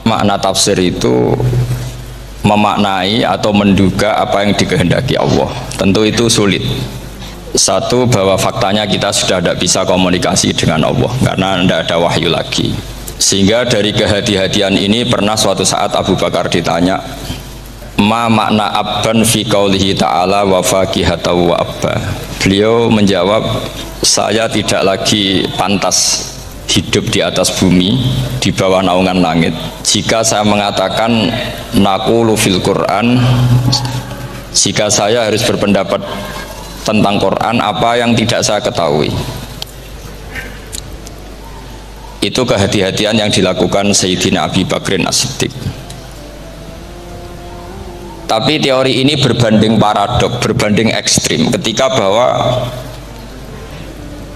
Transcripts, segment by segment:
Makna tafsir itu memaknai atau menduga apa yang dikehendaki Allah. Tentu itu sulit. Satu, bahwa faktanya kita sudah tidak bisa komunikasi dengan Allah karena tidak ada wahyu lagi. Sehingga dari kehati-hatian ini pernah suatu saat Abu Bakar ditanya, ma makna abban fi qaulihi ta'ala wa fakihata wa abba. Beliau menjawab, saya tidak lagi pantas hidup di atas bumi, di bawah naungan langit, jika saya mengatakan naqulu fil Quran, jika saya harus berpendapat tentang Quran apa yang tidak saya ketahui. Itu kehati-hatian yang dilakukan Sayyidina Abi Bakrin As-Siddiq. Tapi teori ini berbanding paradok, berbanding ekstrim, ketika bahwa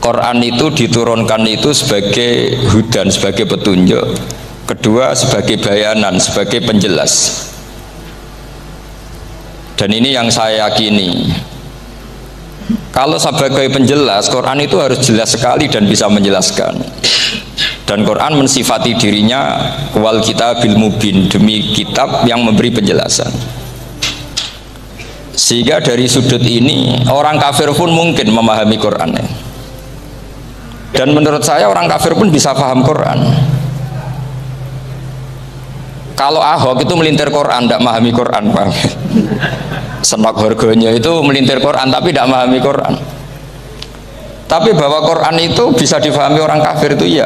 Quran itu diturunkan itu sebagai hudan, sebagai petunjuk. Kedua, sebagai bayanan, sebagai penjelas. Dan ini yang saya yakini. Kalau sebagai penjelas, Quran itu harus jelas sekali dan bisa menjelaskan. Dan Quran mensifati dirinya wal kitabil mubin, demi kitab yang memberi penjelasan. Sehingga dari sudut ini orang kafir pun mungkin memahami Qurannya. Dan menurut saya orang kafir pun bisa paham Quran. Kalau Ahok itu melintir Quran, tidak memahami Quran, paham? Senok harganya itu melintir Quran tapi tidak memahami Quran. Tapi bahwa Quran itu bisa difahami orang kafir itu ya.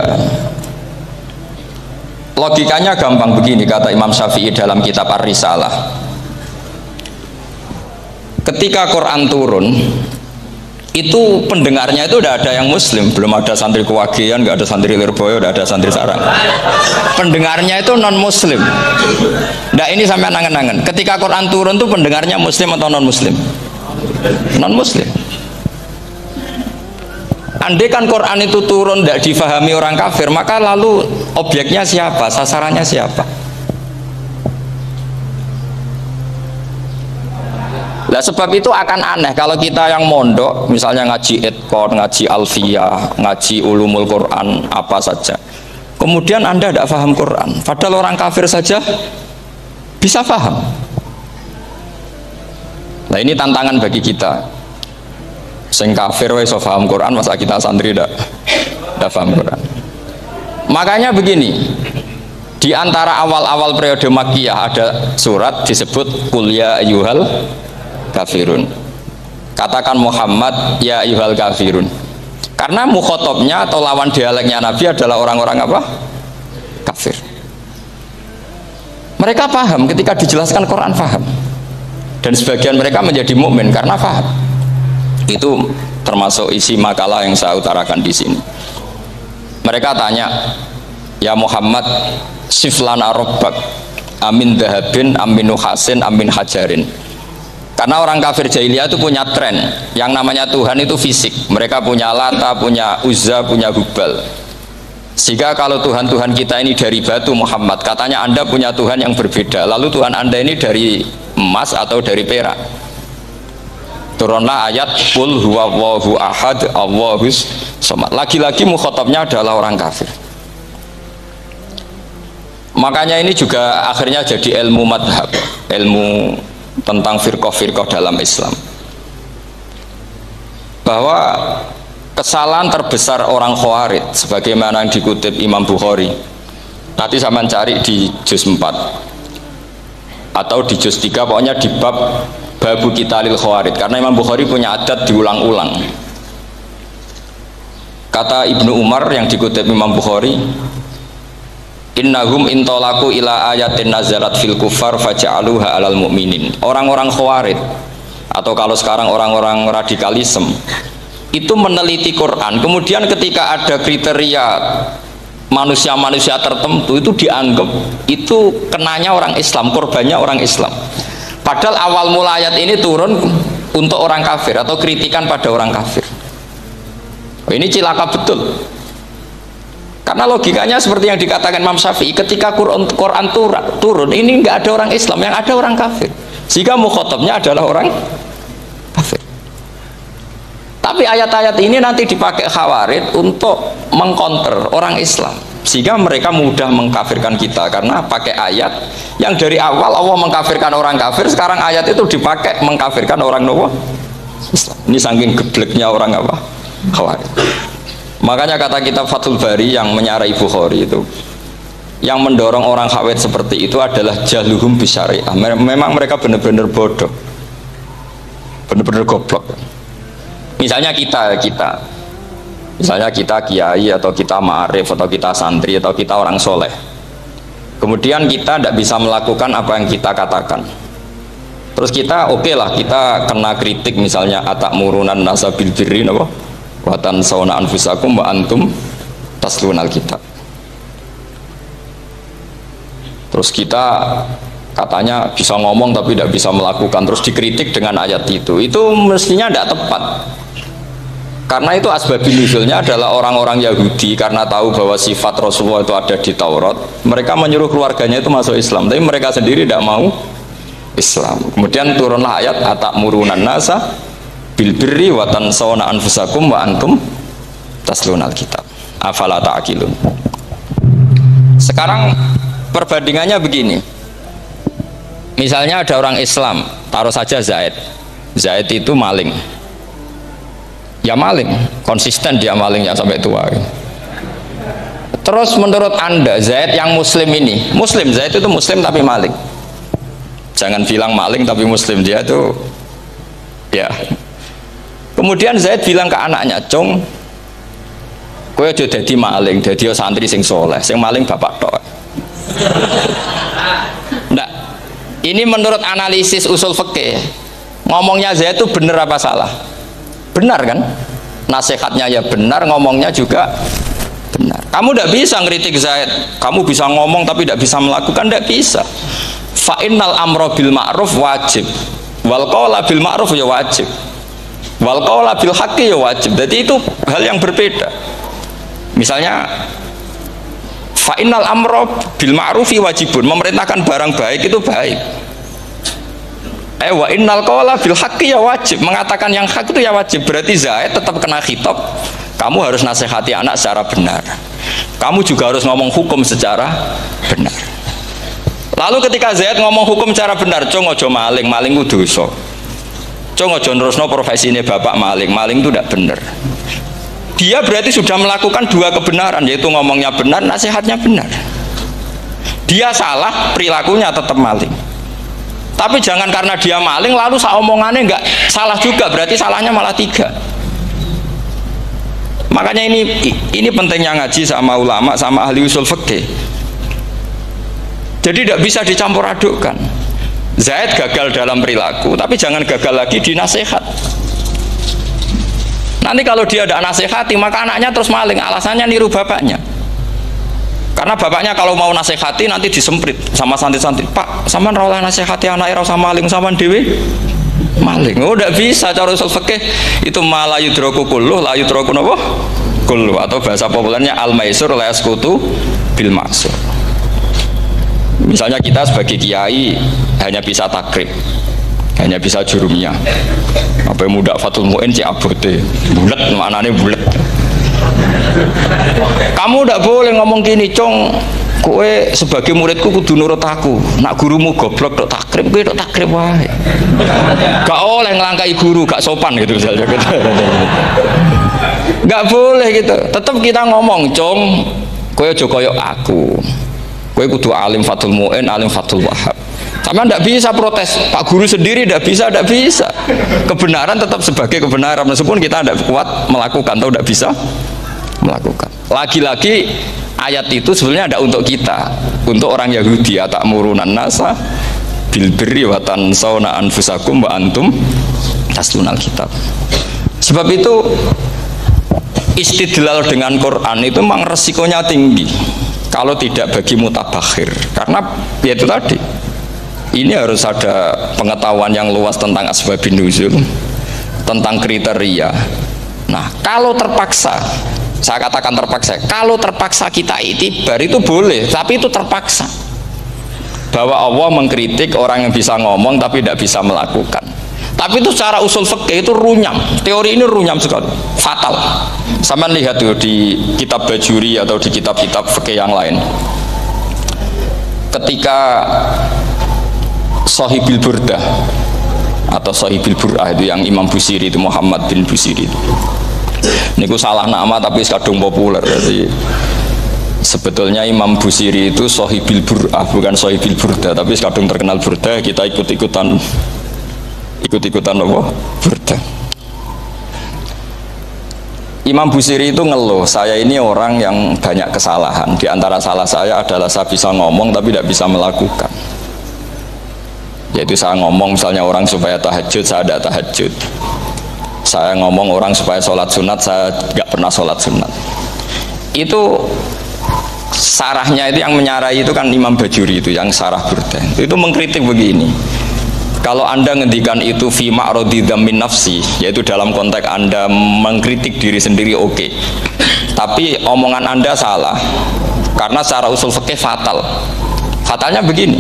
Logikanya gampang begini, kata Imam Syafi'i dalam kitab Ar-Risalah. Ketika Quran turun, itu pendengarnya itu udah ada yang muslim, belum ada santri Kewagian, nggak ada santri Lirboyo, udah ada santri Sarang. Pendengarnya itu non muslim. Nah ini sampai nangen-nangen, ketika Quran turun tuh pendengarnya muslim atau non muslim? Non muslim. Andai kan Quran itu turun tidak difahami orang kafir, maka lalu objeknya siapa, sasarannya siapa? Nah sebab itu akan aneh kalau kita yang mondok misalnya ngaji Edkon, ngaji Alfiyah, ngaji Ulumul Quran apa saja, kemudian Anda tidak paham Quran, padahal orang kafir saja bisa paham. Nah ini tantangan bagi kita. Sing kafir wis iso paham Quran, masa kita santri tidak paham Quran. Makanya begini, di antara awal-awal periode Makkiyah ada surat disebut Qul ya ayyuhal kafirun. Katakan Muhammad ya ayyuhal kafirun. Karena mukhotabnya atau lawan dialeknya Nabi adalah orang-orang apa? Kafir. Mereka paham ketika dijelaskan Quran, paham. Dan sebagian mereka menjadi mukmin karena paham. Itu termasuk isi makalah yang saya utarakan di sini. Mereka tanya, ya Muhammad, siflana robbak, amin dahabin, amin nuhasin, amin hajarin. Karena orang kafir jahiliyah itu punya tren, yang namanya Tuhan itu fisik. Mereka punya Lata, punya Uzza, punya Hubal. Sehingga kalau Tuhan-Tuhan kita ini dari batu Muhammad, katanya Anda punya Tuhan yang berbeda. Lalu Tuhan Anda ini dari emas atau dari perak. Turunlah ayat Qul huwallahu ahad Allahus samad. Lagi-lagi mukhatabnya adalah orang kafir. Makanya ini juga akhirnya jadi ilmu madhab, ilmu tentang firqah-firqah dalam Islam. Bahwa kesalahan terbesar orang Khawarij sebagaimana yang dikutip Imam Bukhari. Nanti saya mencari di juz 4 atau di juz 3, pokoknya di bab Babu Qitalil Khawarij, karena Imam Bukhari punya adat diulang-ulang. Kata Ibnu Umar yang dikutip Imam Bukhari, innahum intolaku ila ayatin nazarat fil kufar faja'aluha alal mu'minin. Orang-orang Khawarij atau kalau sekarang orang-orang radikalisme itu meneliti Quran, kemudian ketika ada kriteria manusia-manusia tertentu itu dianggap itu kenanya orang Islam, korbannya orang Islam. Padahal awal mula ayat ini turun untuk orang kafir atau kritikan pada orang kafir. Ini cilaka betul. Karena logikanya seperti yang dikatakan Imam Syafi'i, ketika Quran turun ini nggak ada orang Islam, yang ada orang kafir. Jika mukhatabnya adalah orang kafir. Tapi ayat-ayat ini nanti dipakai Khawarij untuk mengcounter orang Islam. sehingga mereka mudah mengkafirkan kita karena pakai ayat yang dari awal Allah mengkafirkan orang kafir, sekarang ayat itu dipakai mengkafirkan orang Islam. Ini saking gebleknya orang apa? Khawarij. Makanya kata kitab Fathul Bari yang menyarai Bukhari itu, yang mendorong orang khawarij seperti itu adalah jahluhum bisyariah. Memang mereka benar-benar bodoh, benar-benar goblok. Misalnya kita kiai atau kita ma'arif atau kita santri atau kita orang soleh, kemudian kita tidak bisa melakukan apa yang kita katakan, terus kita oke lah, kita kena kritik misalnya atakmurunan nasa bil birri wa tansawna anfusakum wa antum taslunal kitab. Terus kita katanya bisa ngomong tapi tidak bisa melakukan, terus dikritik dengan ayat itu mestinya tidak tepat. Karena itu asbabun nuzulnya adalah orang-orang Yahudi karena tahu bahwa sifat Rasulullah itu ada di Taurat, mereka menyuruh keluarganya itu masuk Islam, tapi mereka sendiri tidak mau Islam. Kemudian turunlah ayat atakmurunan nasa bil birri wa tansawna anfusakum wa antum taslunal kitab afala ta'qilun. Sekarang perbandingannya begini, misalnya ada orang Islam, taruh saja Zaid itu maling, ya maling, konsisten dia malingnya sampai tua. Terus menurut Anda Zaid yang muslim ini, Zaid itu muslim tapi maling, jangan bilang maling tapi muslim, dia itu ya. Kemudian Zaid bilang ke anaknya, "Cung, kowe aja dadi maling, dadi santri sing soleh, sing maling bapak tok." Nggak, ini menurut analisis usul fikih, ngomongnya Zaid itu benar apa salah? Benar kan? Nasihatnya ya benar, ngomongnya juga benar. Kamu tidak bisa ngeritik Zaid, kamu bisa ngomong tapi tidak bisa melakukan, tidak bisa. Fa'innal amro bil ma'ruf wajib, wal qawla bil ma'ruf ya wajib, wal qawla bil haqqi ya wajib. Jadi itu hal yang berbeda. Misalnya fa'innal amro bil ma'rufi wajibun, memerintahkan barang baik itu baik. Wa innal qawla bil haqqi ya wajib, mengatakan yang hak itu ya wajib. Berarti Zaid tetap kena khitab, kamu harus nasihati anak secara benar, kamu juga harus ngomong hukum secara benar. Lalu ketika Zaid ngomong hukum secara benar, "Cung ojo maling, maling ku dosa. Cung ojo nerusno profesine bapak maling, maling itu tidak benar." Dia berarti sudah melakukan dua kebenaran, yaitu ngomongnya benar, nasihatnya benar. Dia salah, perilakunya tetap maling. Tapi jangan karena dia maling lalu omongannya nggak salah juga, berarti salahnya malah tiga. Makanya ini pentingnya ngaji sama ulama, sama ahli usul fikih. Jadi tidak bisa dicampur adukkan. Zaid gagal dalam perilaku, tapi jangan gagal lagi di nasihat. Nanti kalau dia tidak nasihati, maka anaknya terus maling, alasannya niru bapaknya. Karena bapaknya kalau mau nasihati nanti disemprit sama santri-santri, "Pak, sama ora nasihati anak ora sama maling, sama dewe maling." Oh, tidak bisa cara usul fikih. Itu malah yudroku kulluh, la yudroku napa? Kulluh, atau bahasa populernya al-maisur la yasqutu bil ma'sur. Misalnya kita sebagai kiai hanya bisa takrib, hanya bisa jurumnya. Apa yang muda Fathul Mu'in si abote, bulet, maknanya bulet. Kamu tidak boleh ngomong gini, "Cung, kowe sebagai muridku kudu nurut aku. Nak gurumu goblok tok takrib, kowe tok takrib wae. Gak oleh ngelangkai guru, gak sopan gitu misalnya." Gak boleh gitu. Tetap kita ngomong, "Cung, kowe aja koyok aku. Kowe kudu alim Fathul Mu'in, alim Fathul Wahhab." Sama tidak bisa protes, Pak Guru sendiri tidak bisa. Kebenaran tetap sebagai kebenaran, meskipun kita tidak kuat melakukan atau tidak bisa melakukan. Lagi-lagi ayat itu sebenarnya ada untuk kita, untuk orang Yahudi, atakmurunan nasa bil birri wa tansawna anfusakum wa antum taslunal kitab. Sebab itu istidlal dengan Quran itu memang resikonya tinggi kalau tidak bagi mutabakhir, karena ya itu tadi, ini harus ada pengetahuan yang luas tentang asbabun nuzul, tentang kriteria. Nah, kalau terpaksa, saya katakan terpaksa, kalau terpaksa kita itibar itu boleh, tapi itu terpaksa. Bahwa Allah mengkritik orang yang bisa ngomong tapi tidak bisa melakukan. Tapi itu secara usul fikih itu runyam. Teori ini runyam sekali, fatal. Sama lihat tuh di kitab Bajuri atau di kitab-kitab fikih yang lain. Ketika Shahibil Burdah atau Shahibil Bur'ah itu yang Imam Busiri itu, Muhammad bin Busiri itu. Niku salah nama tapi kadung populer. Jadi sebetulnya Imam Busiri itu Shahibil Bur'ah, bukan Shahibil Burdah, tapi kadung terkenal Burdah, kita ikut-ikutan apa? Burdah. Imam Busiri itu ngeluh, saya ini orang yang banyak kesalahan. Di antara salah saya adalah saya bisa ngomong tapi tidak bisa melakukan. Yaitu saya ngomong misalnya orang supaya tahajud, saya tidak tahajud. Saya ngomong orang supaya sholat sunat, saya nggak pernah sholat sunat. Itu sarahnya itu yang menyarai itu kan Imam Bajuri itu yang sarah Burdah. Itu mengkritik begini. Kalau Anda ngendikan itu fi ma'radi dzammin nafsi, yaitu dalam konteks Anda mengkritik diri sendiri, oke. Tapi omongan Anda salah. Karena secara usul fikih fatal. Fatalnya begini.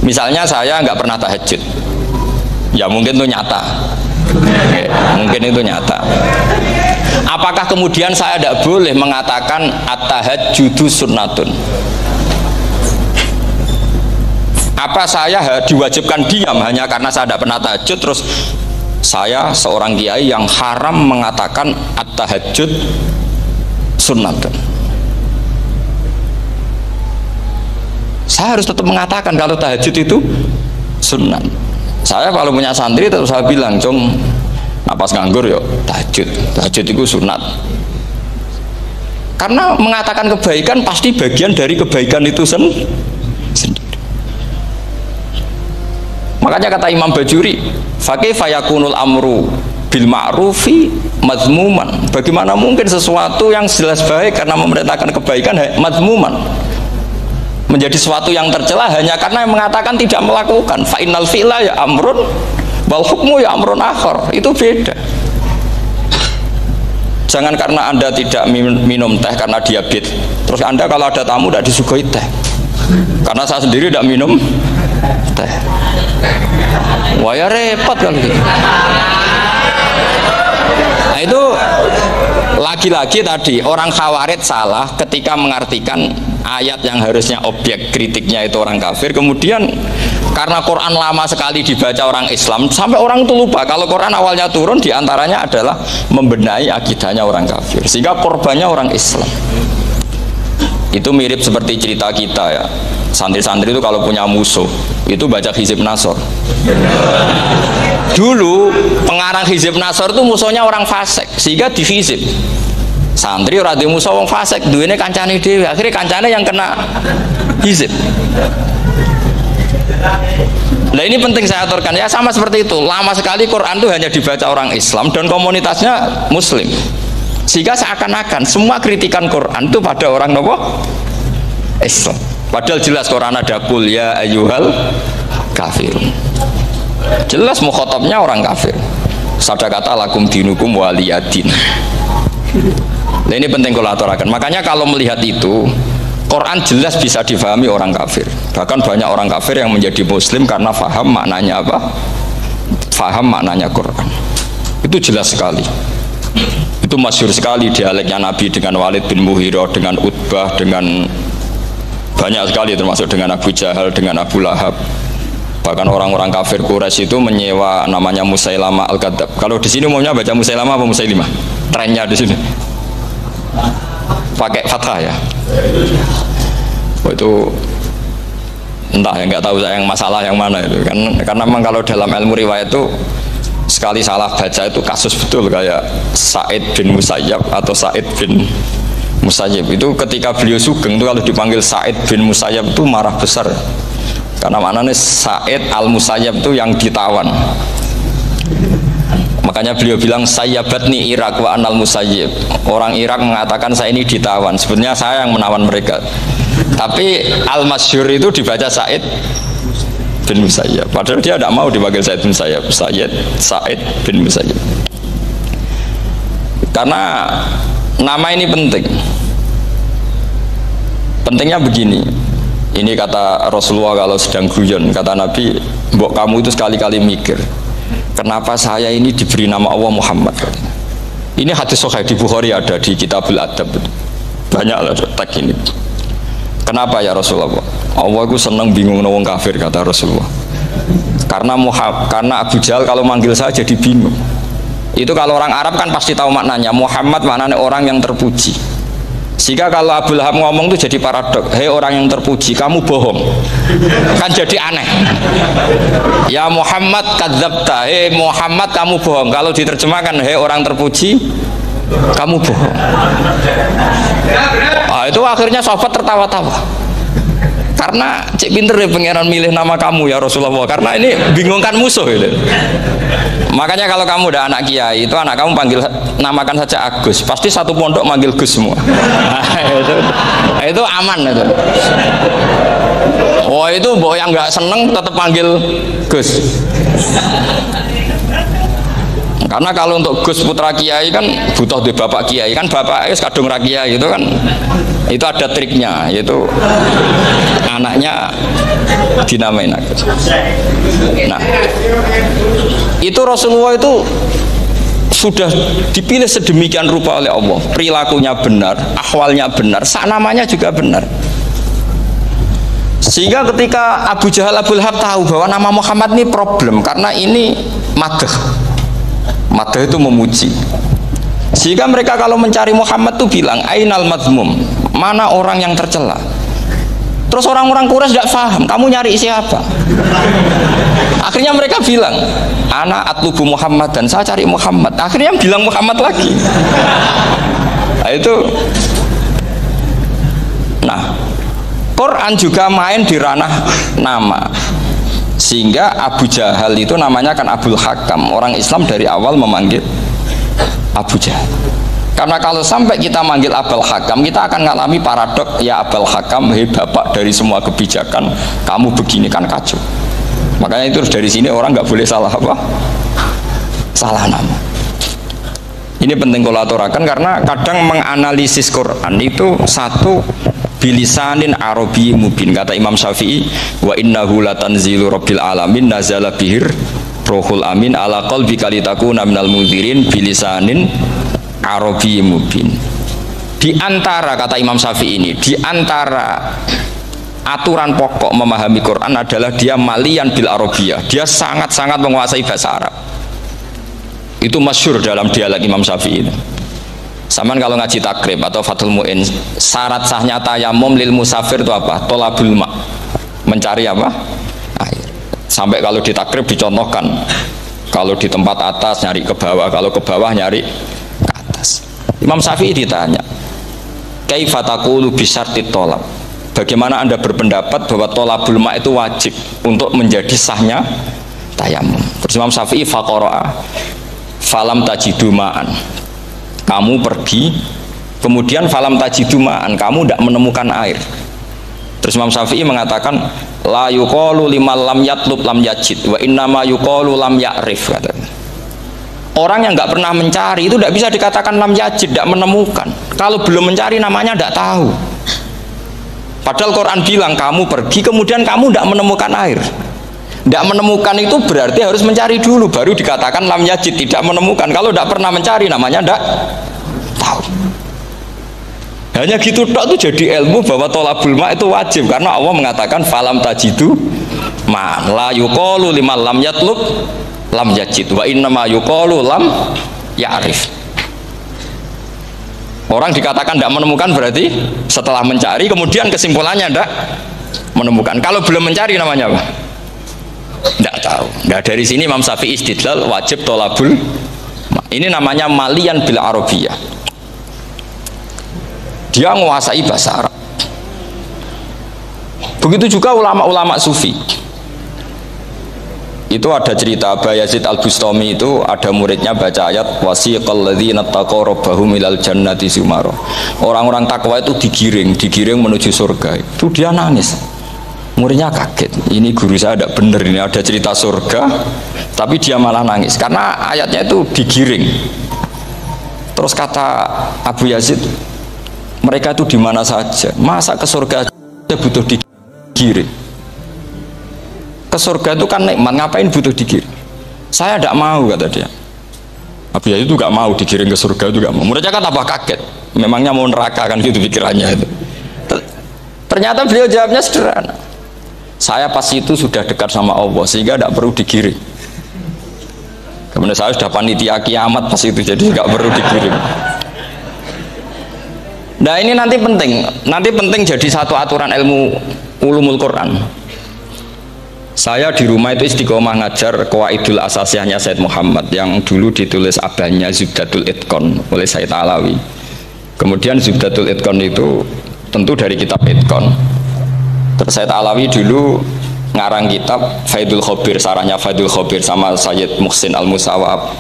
Misalnya saya nggak pernah tahajud. Ya mungkin itu nyata. Mungkin itu nyata. Apakah kemudian saya tidak boleh mengatakan at-tahajjudu sunnatun? Apa saya diwajibkan diam hanya karena saya tidak pernah tahajud, terus saya seorang kiai yang haram mengatakan at-tahajjud sunnatun? Saya harus tetap mengatakan kalau tahajud itu sunnah. Saya kalau punya santri terus saya bilang, "Cung, napas nganggur yo tahajud itu sunat." Karena mengatakan kebaikan pasti bagian dari kebaikan itu sendiri. Makanya kata Imam Bajuri, "Fakaifa yakunul amru bil ma'rufi mazmuman." Bagaimana mungkin sesuatu yang jelas baik karena memerintahkan kebaikan mazmuman menjadi sesuatu yang tercela hanya karena yang mengatakan tidak melakukan. Fa innal fi'la ya amrun wal hukmu ya amrun akhar. Itu beda. Jangan karena Anda tidak minum teh karena diabetes, terus Anda kalau ada tamu tidak disuguhi teh. Karena saya sendiri tidak minum teh. Wah ya repot kalau gitu. Nah itu lagi-lagi tadi orang Khawarij salah ketika mengartikan ayat yang harusnya objek kritiknya itu orang kafir, kemudian karena Quran lama sekali dibaca orang Islam sampai orang itu lupa kalau Quran awalnya turun diantaranya adalah membenahi akidahnya orang kafir, sehingga korbannya orang Islam. Itu mirip seperti cerita kita ya, santri-santri itu kalau punya musuh itu baca Hizib Nasor. Dulu pengarang Hizib Nasor itu musuhnya orang fasik, sehingga dihizib. Santri ora duwe musuh wong fasik, duwene kancane dhewe, akhirnya kancane yang kena hizib. Nah ini penting saya aturkan ya, sama seperti itu. Lama sekali Quran itu hanya dibaca orang Islam dan komunitasnya Muslim, sehingga seakan-akan semua kritikan Quran itu pada orang nopo Islam. Padahal jelas Quran ada qul ya ayyuhal kafirun. Jelas mukhatabnya orang kafir. Sadaqata lakum dinukum waliyadin. Nah ini penting kalau aturakan. Makanya kalau melihat itu, Quran jelas bisa difahami orang kafir. Bahkan banyak orang kafir yang menjadi Muslim karena faham maknanya apa? Faham maknanya Quran. Itu jelas sekali. Itu masyhur sekali dialeknya Nabi dengan Walid bin Mughirah, dengan Utbah, dengan banyak sekali termasuk dengan Abu Jahal, dengan Abu Lahab. Bahkan orang-orang kafir Quraisy itu menyewa namanya Musailamah Al-Kadzab. Kalau di sini umumnya baca Musailamah apa Musailimah? Trennya di sini pakai fathah ya. Oh, itu entah ya, nggak tahu saya yang masalah yang mana itu kan, karena memang kalau dalam ilmu riwayat itu sekali salah baca itu kasus betul, kayak Sa'id bin Musayyab atau Sa'id bin Musayyib itu ketika beliau sugeng itu kalau dipanggil Sa'id bin Musayyab itu marah besar karena maknanya Sa'id al-Musayyab itu yang ditawan. Makanya beliau bilang sayyabatni Irak wa anal musayyib. Orang Irak mengatakan saya ini ditawan, sebenarnya saya yang menawan mereka. Tapi al-masyhur itu dibaca Sa'id bin Musayyab, padahal dia tidak mau dipanggil Sa'id bin Musayyab, Sa'id bin Musayyab. Karena nama ini penting. Pentingnya begini. Ini kata Rasulullah kalau sedang guyon, kata Nabi, mbok kamu itu sekali-kali mikir. kenapa saya ini diberi nama Allah Muhammad. Ini hadis sahih di Bukhari, ada di Kitabul Adab. Banyak lah teks ini. Kenapa ya Rasulullah? Allah itu senang bingung wong kafir, kata Rasulullah. Karena Abu Jahal kalau manggil saya jadi bingung. Itu kalau orang Arab kan pasti tahu maknanya. Muhammad maknanya orang yang terpuji. Sehingga kalau Abu Lahab ngomong itu jadi paradok. Hei orang yang terpuji, kamu bohong. Kan jadi aneh. Ya Muhammad kadzabta. Hei Muhammad kamu bohong. Kalau diterjemahkan hei orang terpuji, kamu bohong. Nah, itu akhirnya sahabat tertawa-tawa. Karena cek pinter ya pangeran milih nama kamu ya Rasulullah. Karena ini bingungkan musuh gitu. Makanya kalau kamu udah anak kiai itu anak kamu panggil namakan saja Agus. Pasti satu pondok manggil Gus semua. Nah, itu aman itu. Oh itu boh yang nggak seneng tetap panggil Gus. Karena kalau untuk Gus putra kiai kan butuh di bapak kiai, kan bapak kadung rakyat itu kan, itu ada triknya, yaitu anaknya dinamain Agus. Nah itu Rasulullah itu sudah dipilih sedemikian rupa oleh Allah, perilakunya benar, ahwalnya benar, namanya juga benar. Sehingga ketika Abu Jahal, Abu Lahab tahu bahwa nama Muhammad ini problem, karena ini madah itu memuji. Sehingga mereka kalau mencari Muhammad tuh bilang ainal madmum, mana orang yang tercela. Terus orang-orang Quraisy tidak paham, kamu nyari siapa? Akhirnya mereka bilang, ana atlubu Muhammad, dan saya cari Muhammad. Akhirnya bilang Muhammad lagi. Nah, itu. Nah, Quran juga main di ranah nama. Sehingga Abu Jahal itu namanya kan Abul Hakam. Orang Islam dari awal memanggil Abu Jahal. Karena kalau sampai kita manggil Abul Hakam, kita akan mengalami paradok. Ya Abul Hakam, hei bapak dari semua kebijakan, kamu begini kan kacau. Makanya itu dari sini orang nggak boleh salah apa? Salah nama. Ini penting kalau aturakan, karena kadang menganalisis Quran itu satu bilisanin Arabi mubin. Kata Imam Syafi'i, wa innahu latanzilu rabbil alamin nazala bihir rohul amin ala qalbika litakuna minal mudhirin bilisanin Arabi mubin. Di antara, kata Imam Syafi'i ini, di antara aturan pokok memahami Quran adalah dia malian bil arabiyah. Dia sangat-sangat menguasai bahasa Arab. Itu masyhur dalam dialog Imam Syafi'i ini. Saman kalau ngaji takrib atau Fathul Mu'in, syarat sahnya tayamum lil musafir itu apa? Tolabul ma', mencari apa? Air. Sampai kalau di takrib dicontohkan, kalau di tempat atas nyari ke bawah, kalau ke bawah nyari ke atas. Imam Syafi'i ditanya, kaifa taqulu bi syartit tolab? Bagaimana Anda berpendapat bahwa tolabul ma' itu wajib untuk menjadi sahnya tayamum? Terus Imam Syafi'i faqara'a falam tajidu ma'an. Kamu pergi, kemudian falam tajidu ma'an, kamu tidak menemukan air. Terus Imam Syafi'i mengatakan la yuqalu liman lam yatlub lam yajid wa innama yuqalu lam ya'rif. Orang yang nggak pernah mencari itu tidak bisa dikatakan lam yajid, tidak menemukan. Kalau belum mencari namanya tidak tahu. Padahal Quran bilang kamu pergi, kemudian kamu tidak menemukan air. Tidak menemukan itu berarti harus mencari dulu, baru dikatakan lam yajid, tidak menemukan. Kalau tidak pernah mencari namanya tidak tahu. Hanya gitu tok itu jadi ilmu bahwa tolabul ma itu wajib, karena Allah mengatakan falam tajidu ma la yuqalu liman lam yatlub lam yajid wa innama yuqalu lam ya'rif. Orang dikatakan tidak menemukan berarti setelah mencari, kemudian kesimpulannya tidak menemukan. Kalau belum mencari namanya apa? Tidak tahu. Nah, dari sini Imam Syafi'i istidlal wajib tolabul. Ini namanya malian bil arabiyah. Dia menguasai bahasa Arab. Begitu juga ulama-ulama sufi. Itu ada cerita Bayazid Al-Bustami, itu ada muridnya baca ayat wasiqal ladzina taqaw rabbahum ilal jannati zumara. Orang-orang takwa itu digiring menuju surga. Itu dia nangis. Muridnya kaget, ini guru saya tidak benar, ini ada cerita surga tapi dia malah nangis karena ayatnya itu digiring. Terus kata Abu Yazid, mereka itu di mana saja, masa ke surga butuh digiring? Ke surga itu kan nikmat, ngapain butuh digiring? Saya tidak mau, kata dia. Abu Yazid itu gak mau digiring ke surga, itu gak mau. Mereka kan tambah kaget, memangnya mau neraka kan gitu pikirannya itu. Ternyata beliau jawabnya sederhana, saya pas itu sudah dekat sama Allah sehingga tidak perlu digiring. Kemudian saya sudah panitia kiamat pas itu, jadi nggak perlu dikirim. Nah ini nanti penting jadi satu aturan ilmu ulumul Quran. Saya di rumah itu istiqomah ngajar Qawaidul Asasiyahnya Said Muhammad yang dulu ditulis abahnya Zubdatul Itqon oleh Said Alawi. Kemudian Zubdatul Itqon itu tentu dari kitab Itqon. Terus Said Alawi dulu ngarang kitab Faidul Khobir, sarahnya Faidul Khobir sama Sayyid Muhsin Al-Musawab,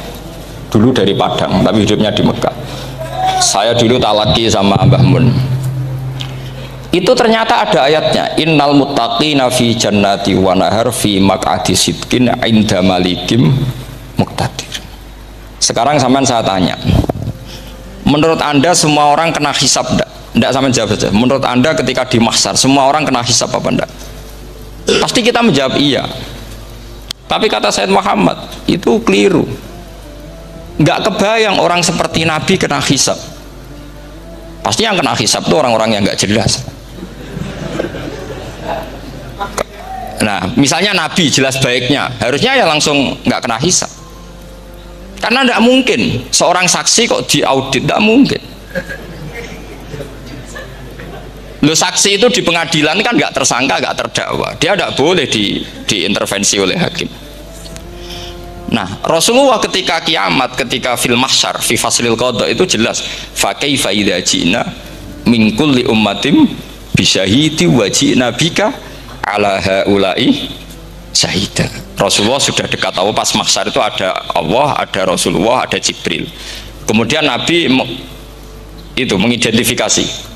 dulu dari Padang tapi hidupnya di Mekah. Saya dulu talaki sama Mbah Mun, itu ternyata ada ayatnya, innal muttaqina fi jannati wa nahar fi maq'adi sidqin inda malikim muqtadir. Sekarang sampean saya tanya, menurut anda semua orang kena hisab enggak? Enggak, sampean jawab saja. Menurut anda ketika di mahsyar semua orang kena hisab apa enggak? Pasti kita menjawab iya. Tapi kata Said Muhammad itu keliru. Nggak kebayang orang seperti Nabi kena hisab. Pasti yang kena hisab itu orang-orang yang nggak jelas. Nah, misalnya Nabi jelas baiknya, harusnya ya langsung nggak kena hisab. Karena nggak mungkin seorang saksi kok diaudit, nggak mungkin. Lo saksi itu di pengadilan kan nggak tersangka, nggak terdakwa, dia tidak boleh diintervensi oleh hakim. Nah, Rasulullah ketika kiamat, ketika fil mahsyar, fi faslil qada itu jelas, fa kaifa idza ji'na min kulli ummatin bisyahidi wa ji'na bika ala haula'i syahida. Rasulullah sudah dekat Allah, pas mahsyar itu ada Allah, ada Rasulullah, ada Jibril. Kemudian Nabi itu mengidentifikasi.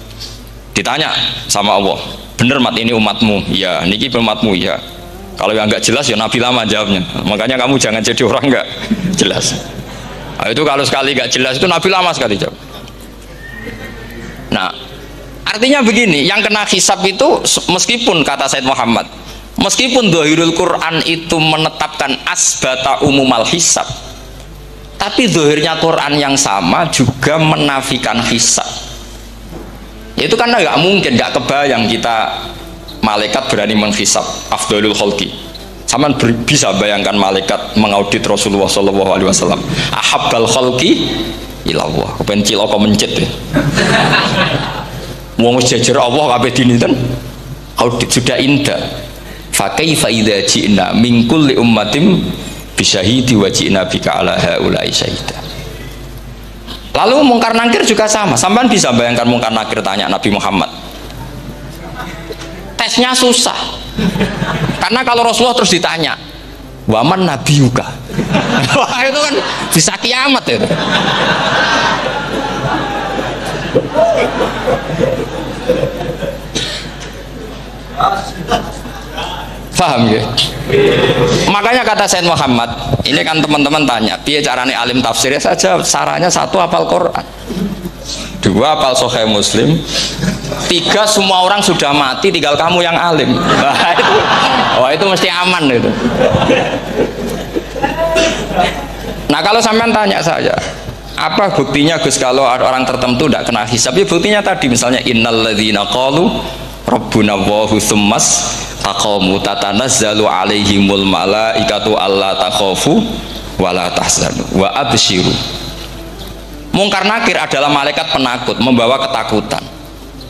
Ditanya sama Allah, bener mat ini umatmu? Ya, niki umatmu ya. Kalau yang nggak jelas ya Nabi lama jawabnya. Makanya kamu jangan jadi orang nggak jelas. Nah, itu kalau sekali nggak jelas itu Nabi lama sekali jawab. Nah, artinya begini, yang kena hisab itu meskipun kata Said Muhammad, meskipun Dhahirul Quran itu menetapkan asbata umumal hisab, tapi zahirnya Quran yang sama juga menafikan hisab. Itu karena nggak mungkin, nggak kebayang kita malaikat berani menghisab afdalul khalqi. Sama bisa bayangkan malaikat mengaudit Rasulullah SAW, ahabbal khalqi ilallah, kepen cilaka mencet ya. Wong jejer Allah kabeh dinten audit sudah indah. Fa kaifa idza ji'na min kulli ummatin bisyahidi wa ji'na bika ala haula'i syahida. Lalu mungkar nakir juga sama. Sampean bisa bayangkan mungkar nakir tanya Nabi Muhammad, tesnya susah karena kalau Rasulullah terus ditanya waman nabiyuka, wah itu kan bisa kiamat itu. Paham ya? Makanya kata Said Muhammad, ini kan teman-teman tanya, piye carane alim tafsirnya saja, sarannya satu hafal Quran, dua hafal Sahih Muslim, tiga semua orang sudah mati, tinggal kamu yang alim. Itu mesti aman itu. Nah kalau sampean tanya saya, apa buktinya Gus kalau orang tertentu tidak kena hisab? Ya buktinya tadi, misalnya innalladzina qalu rabbuna Allahu tsummas taqamu tatanazzalu alaihimul malaikatu alla takhafu wala tahzanu wa absyiru. Mungkar nakir adalah malaikat penakut, membawa ketakutan.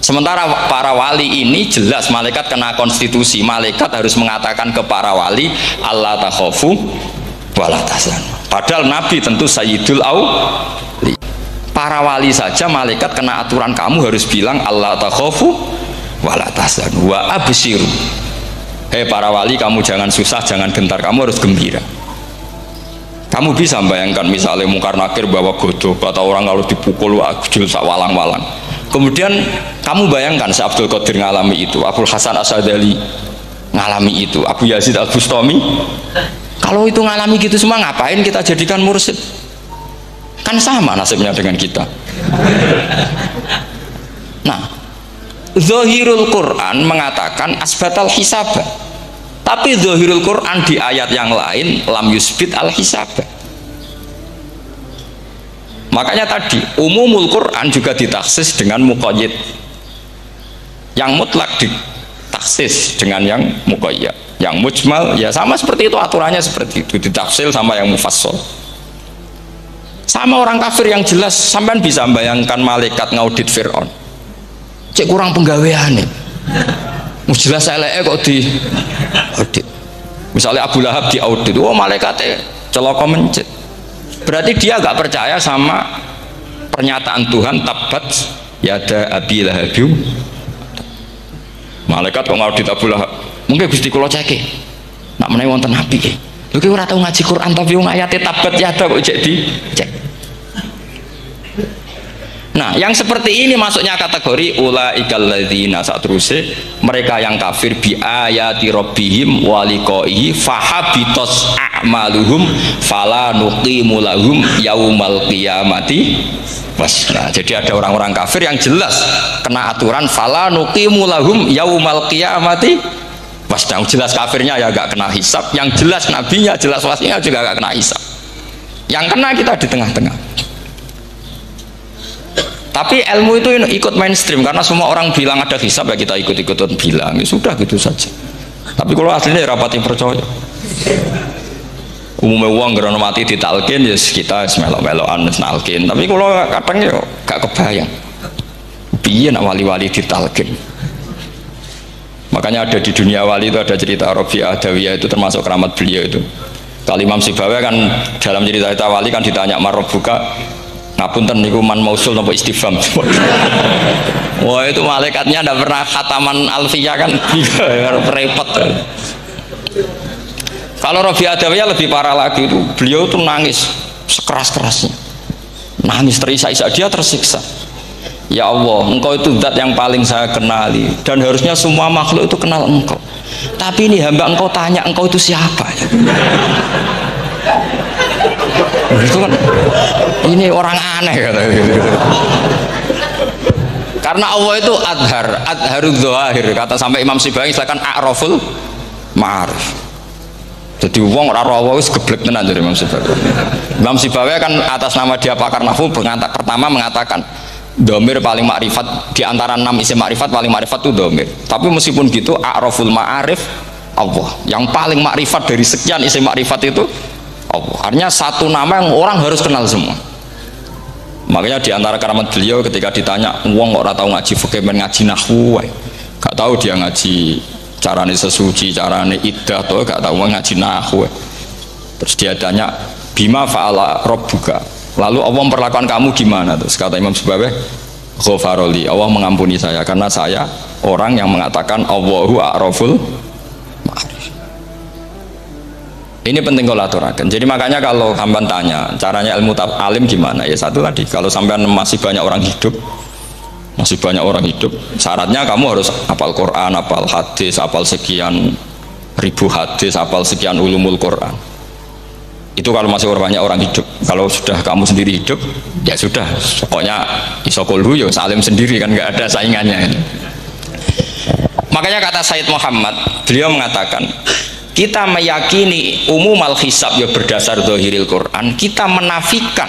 Sementara para wali ini jelas malaikat kena konstitusi, malaikat harus mengatakan ke para wali alla takhafu wala tahzanu. Padahal Nabi tentu sayyidul auli. Para wali saja malaikat kena aturan, kamu harus bilang alla takhafu wala tahzanu wa absyiru. Hei para wali, kamu jangan susah, jangan gentar, kamu harus gembira. Kamu bisa bayangkan misalnya mungkar nakir bawa godok, kata orang kalau dipukul ajul sak walang-walang. Kemudian kamu bayangkan Syekh Abdul Qadir ngalami itu, Abdul Hasan Asyadali ngalami itu, Abu Yazid Al-Bustami. Kalau itu ngalami gitu semua, ngapain kita jadikan mursyid? Kan sama nasibnya dengan kita. Nah, Zahirul Quran mengatakan asbatal hisabah, Tapi zahirul Quran di ayat yang lain lam yusbit al hisab. Makanya tadi umumul Quran juga ditaksis dengan muqayyid, yang mutlak ditaksis dengan yang muqayyad, yang mujmal ya sama seperti itu, aturannya seperti itu, ditafsir sama yang mufassal. Sama orang kafir yang jelas, sampean bisa bayangkan malaikat ngaudit Fir'aun, cek kurang penggawean nih, jelas eleke kok di audit. Misalnya Abu Lahab diaudit, oh malaikatnya celaka mencet. Berarti dia gak percaya sama pernyataan Tuhan, tabat yada abi lahabim. Malaikat kok ngaudit Abu Lahab, mungkin Gusti kula ceke nak menawi wonten nabi ki lho ki ora tau ngaji Quran tapi wong ayate tabat yada kok cek di cek. Nah, yang seperti ini masuknya kategori ulaikal ladzina, sateruse mereka yang kafir bi ayati rabbihim wa liqaihi fahabitos a'maluhum fala nuqimu lahum yaumal qiyamati wasna. Jadi ada orang-orang kafir yang jelas kena aturan fala nuqimu lahum yaumal qiyamati wasna. Jelas kafirnya ya gak kena hisab, yang jelas nabinya, jelas wasinya juga gak kena hisab. Yang kena kita di tengah-tengah. Tapi ilmu itu ikut mainstream karena semua orang bilang ada hisab ya kita ikut-ikutan bilang, ya sudah gitu saja. Tapi kalau aslinya rapati percaya. Umumnya uang karena mati ditalkin ya kita melok-melokan nalkin. Tapi kalau kadang ya gak kebayang. Biar nak wali-wali ditalkin. Makanya ada di dunia wali itu ada cerita Rabi'ah Adawiyah, itu termasuk keramat beliau itu. Kali Imam Sibawi kan dalam cerita wali kan ditanya marbuka, ngapunten niku man mausul napa istifham. Wah itu malaikatnya ndak pernah khataman alfiyah kan repot. Kalau Rabi Adawiyah lebih parah lagi, itu beliau tuh nangis sekeras-kerasnya, nangis terisak-isak, dia tersiksa. Ya Allah, engkau itu zat yang paling saya kenali dan harusnya semua makhluk itu kenal engkau, tapi ini hamba engkau tanya engkau itu siapa ya? Itu kan ini orang aneh karena Allah itu adharud dzahir, kata sampai Imam Sibawi silakan a'raful ma'arif. Jadi wong ora ora wis geblek tenan dari Imam Sibawi. Imam Sibawi kan atas nama dia pakar nahwu pertama mengatakan domir paling makrifat di antara 6 isim makrifat, paling makrifat itu domir. Tapi meskipun gitu a'raful ma'arif Allah, yang paling makrifat dari sekian isim makrifat itu Allah. Artinya satu nama yang orang harus kenal semua. Makanya di antara keramat beliau ketika ditanya wong kok ora tau ngaji fikih men ngaji nahwu, gak tahu dia ngaji carane sesuci, carane iddah tuh gak tahu ngaji nahwu. Terus dia tanya bima fa'ala rabbuka, lalu Allah memperlakukan kamu gimana? Terus kata Imam Sibawi ghafaroli, Allah mengampuni saya karena saya orang yang mengatakan Allahu a'raful ma'arif. Ini penting kalau aturakan. Jadi makanya kalau sampean tanya caranya ilmu alim gimana, ya satu tadi, kalau sampean masih banyak orang hidup, syaratnya kamu harus hafal Quran, hafal hadis, hafal sekian ribu hadis, hafal sekian ulumul Quran. Itu kalau masih banyak orang hidup. Kalau sudah kamu sendiri hidup, ya sudah, pokoknya isokulhu ya salim sendiri kan, nggak ada saingannya. Makanya kata Sayyid Muhammad, beliau mengatakan kita meyakini umumal hisab ya berdasar zahiril Quran, kita menafikan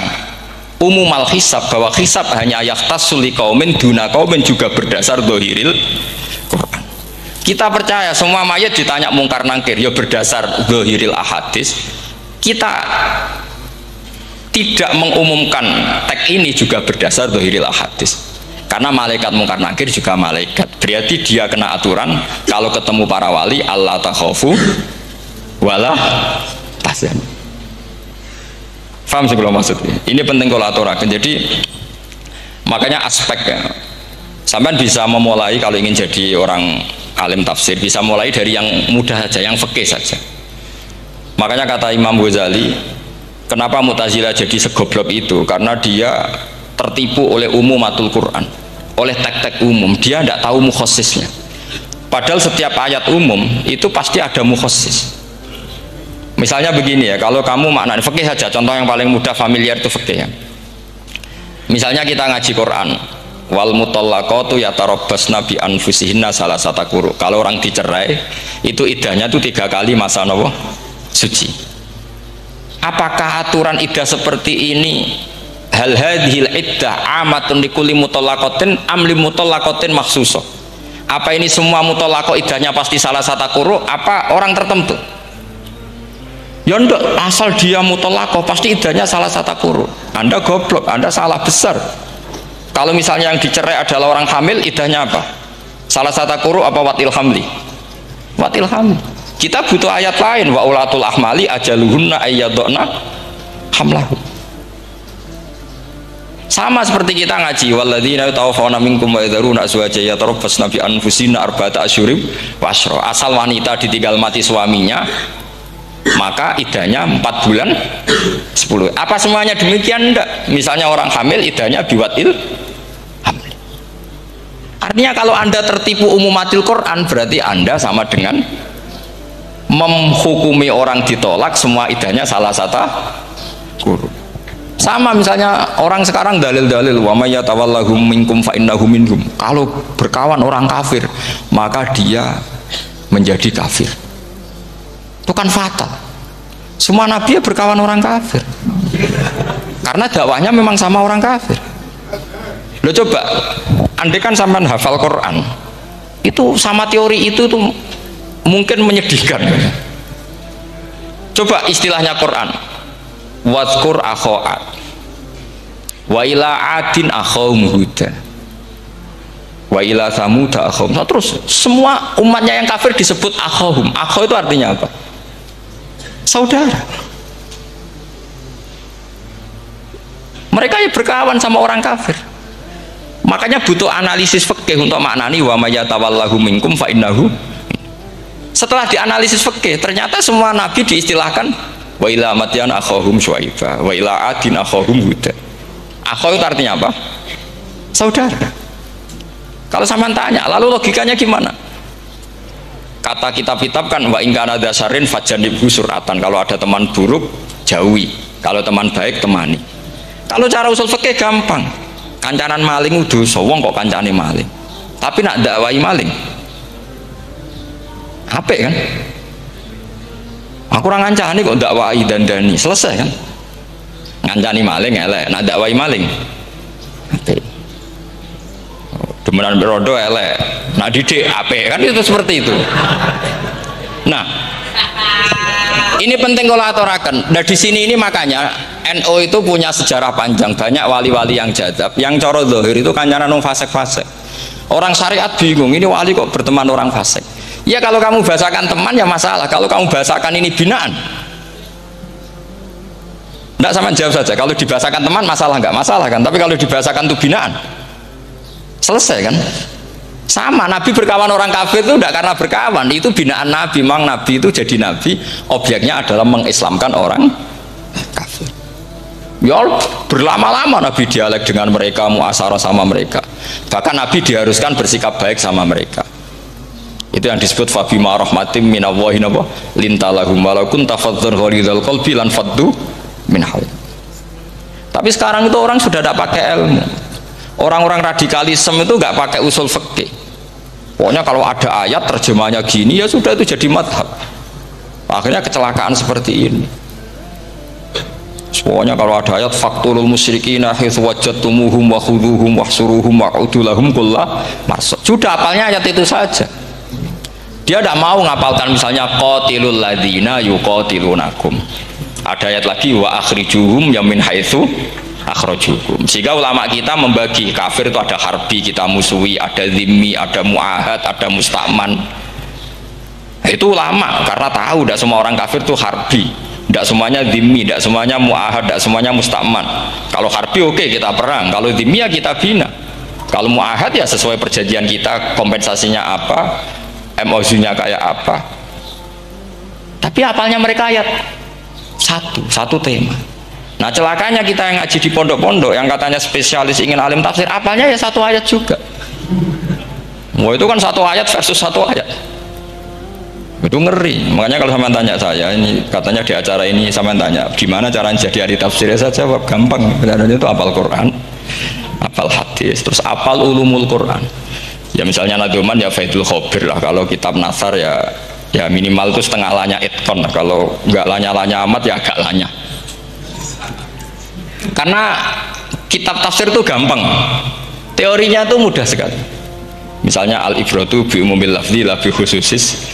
umumal hisab bahwa hisab hanya yahtassul liqaumin duna qaumin juga berdasar zahiril Quran. Kita percaya semua mayat ditanya mungkar nangkir ya berdasar zahiril ahadis. Kita tidak mengumumkan teks ini juga berdasar zahiril ahadis. Karena malaikat mungkar nangkir juga malaikat, berarti dia kena aturan kalau ketemu para wali Allah takhafu wala tahzan. Paham sih kalau maksudnya? Ini penting kalau aturakan. Jadi makanya aspeknya sampean bisa memulai kalau ingin jadi orang alim tafsir, bisa mulai dari yang mudah saja, yang fikih saja. Makanya kata Imam Ghazali, kenapa Mu'tazilah jadi segoblok itu? Karena dia tertipu oleh umumatul Quran, oleh teks-teks umum. Dia tidak tahu mukhasisnya. Padahal setiap ayat umum itu pasti ada mukhasis. Misalnya begini ya, kalau kamu maknanya fikih saja, contoh yang paling mudah familiar itu fikih ya. Misalnya kita ngaji Quran, wal mutallaqatu yatarabbasna bi anfusihinna salasata quru. Kalau orang dicerai itu iddahnya itu 3 kali masa nopo suci. Apakah aturan iddah seperti ini hal hadhil iddah amatun likulli mutallaqatin am li mutallaqatin makhsusah? Apa ini semua mutallaqah iddahnya pasti salasata quru apa orang tertentu? Ya enggak, asal dia mutallaqah pasti iddahnya salasata quru. Anda goblok, Anda salah besar. Kalau misalnya yang dicerai adalah orang hamil, iddahnya apa? Salasata quru apa watil hamli? Watil hamli. Kita butuh ayat lain, wa ulatul ahmali ajaluhunna ayyadna hamlahu. Sama seperti kita ngaji walladzina yatawaffawna minkum wa yadharuna azwajan yatarabbasna bi anfusina arba'ata asyhurin wa asyra. Asal wanita ditinggal mati suaminya maka iddahnya 4 bulan 10. Apa semuanya demikian? Enggak. Misalnya orang hamil iddahnya biwatil hamil. Artinya kalau Anda tertipu umumatil Quran berarti Anda sama dengan menghukumi orang ditolak semua iddahnya salah satu guru. Sama misalnya orang sekarang dalil-dalil wa may yatawallahum minkum fa innahu minhum. Kalau berkawan orang kafir maka dia menjadi kafir. Itu kan fatal. Semua nabi ya berkawan orang kafir karena dakwahnya memang sama orang kafir. Lo coba andai kan sampean hafal Quran itu sama teori itu tuh mungkin menyedihkan. Coba istilahnya Quran wadhkur akho'at wa ila adin akhawum huda wa ila samuda akhawum. Terus semua umatnya yang kafir disebut akhawum. Akhaw itu artinya apa? Saudara. Mereka ya berkawan sama orang kafir. Makanya butuh analisis fikih untuk maknani wa may yatawallahu minkum fa innahu. Setelah dianalisis fikih ternyata semua nabi diistilahkan wa ila madyan akhahum syuaiba wa ila adin akhahum huda. Akhaw itu artinya apa? Saudara. Kalau sampean tanya lalu logikanya gimana? Kata kitab-kitab kan wa ingkana dasarin fajanibhu suratan. Kalau ada teman buruk jauhi, kalau teman baik temani. Kalau cara usul fikih gampang. Kancanan maling dosa, wong kok kancane maling. Tapi nak dakwai maling apik kan? Aku ora ngancani kok dakwai dandani, selesai kan? Ngancani maling elek, nak dakwai maling apik. Demenan berodo elek, nak didik apik kan, itu seperti itu. Nah, ini penting kalau aturakan. Nah di sini ini makanya NU itu punya sejarah panjang, banyak wali-wali yang jadab, yang coro zahir itu kancanan wong fasik-fasik. Orang syariat bingung, ini wali kok berteman orang fasik. Ya kalau kamu bahasakan teman ya masalah, kalau kamu bahasakan ini binaan. Enggak, sama jawab saja. Kalau dibahasakan teman masalah enggak masalah kan, tapi kalau dibahasakan itu binaan selesai kan? Sama, Nabi berkawan orang kafir itu tidak karena berkawan, itu binaan Nabi. Memang Nabi itu jadi Nabi, objeknya adalah mengislamkan orang kafir. Ya berlama-lama Nabi dialek dengan mereka, muasyarah sama mereka. Bahkan Nabi diharuskan bersikap baik sama mereka. Itu yang disebut fabima rahmatim minallahi lintalahum walau kunta faddzan ghalidhal qalbi lan faddu min hawlik. Tapi sekarang itu orang sudah tidak pakai ilmu. Orang-orang radikalisme itu nggak pakai usul fikih. Pokoknya kalau ada ayat terjemahnya gini ya sudah itu jadi madhab. Akhirnya kecelakaan seperti ini. Pokoknya kalau ada ayat faqtulul musyrikina haitsu wajadtumuhum wa khudhuhum wahsuruhum wa'udu lahum kulla marsad. Sudah hafalnya ayat itu saja. Dia tidak mau ngapalkan misalnya qatilul ladzina yuqatilunakum. Ada ayat lagi wa akhrijuhum yamin haitsu akhrajukum. Sehingga ulama kita membagi kafir itu ada harbi, kita musuhi, ada zimmi, ada muahad, ada musta'man. Itu ulama karena tahu tidak semua orang kafir itu harbi, tidak semuanya zimmi, tidak semuanya muahad, tidak semuanya musta'man. Kalau harbi oke, kita perang, kalau zimmi ya kita bina, kalau muahad ya sesuai perjanjian kita, kompensasinya apa, MOU-nya kayak apa. Tapi apalnya mereka ayat satu tema. Nah celakanya kita yang ngaji di pondok-pondok yang katanya spesialis ingin alim tafsir, apalnya ya satu ayat juga. Wah itu kan satu ayat versus satu ayat, itu ngeri. Makanya kalau sama tanya saya, ini katanya di acara ini sama tanya gimana caranya jadi ahli tafsir, saya jawab gampang, benar itu hafal Quran, apal hadis, terus apal ulumul Quran. Ya misalnya Nadoman ya Faidul Khobir lah, kalau kitab Nasar ya minimal itu setengah lanya itkon lah. Kalau nggak lanya-lanya amat ya agak lanya. Karena kitab tafsir itu gampang, teorinya tuh mudah sekali. Misalnya al-ibratu bi umumil lafzi la bi khususis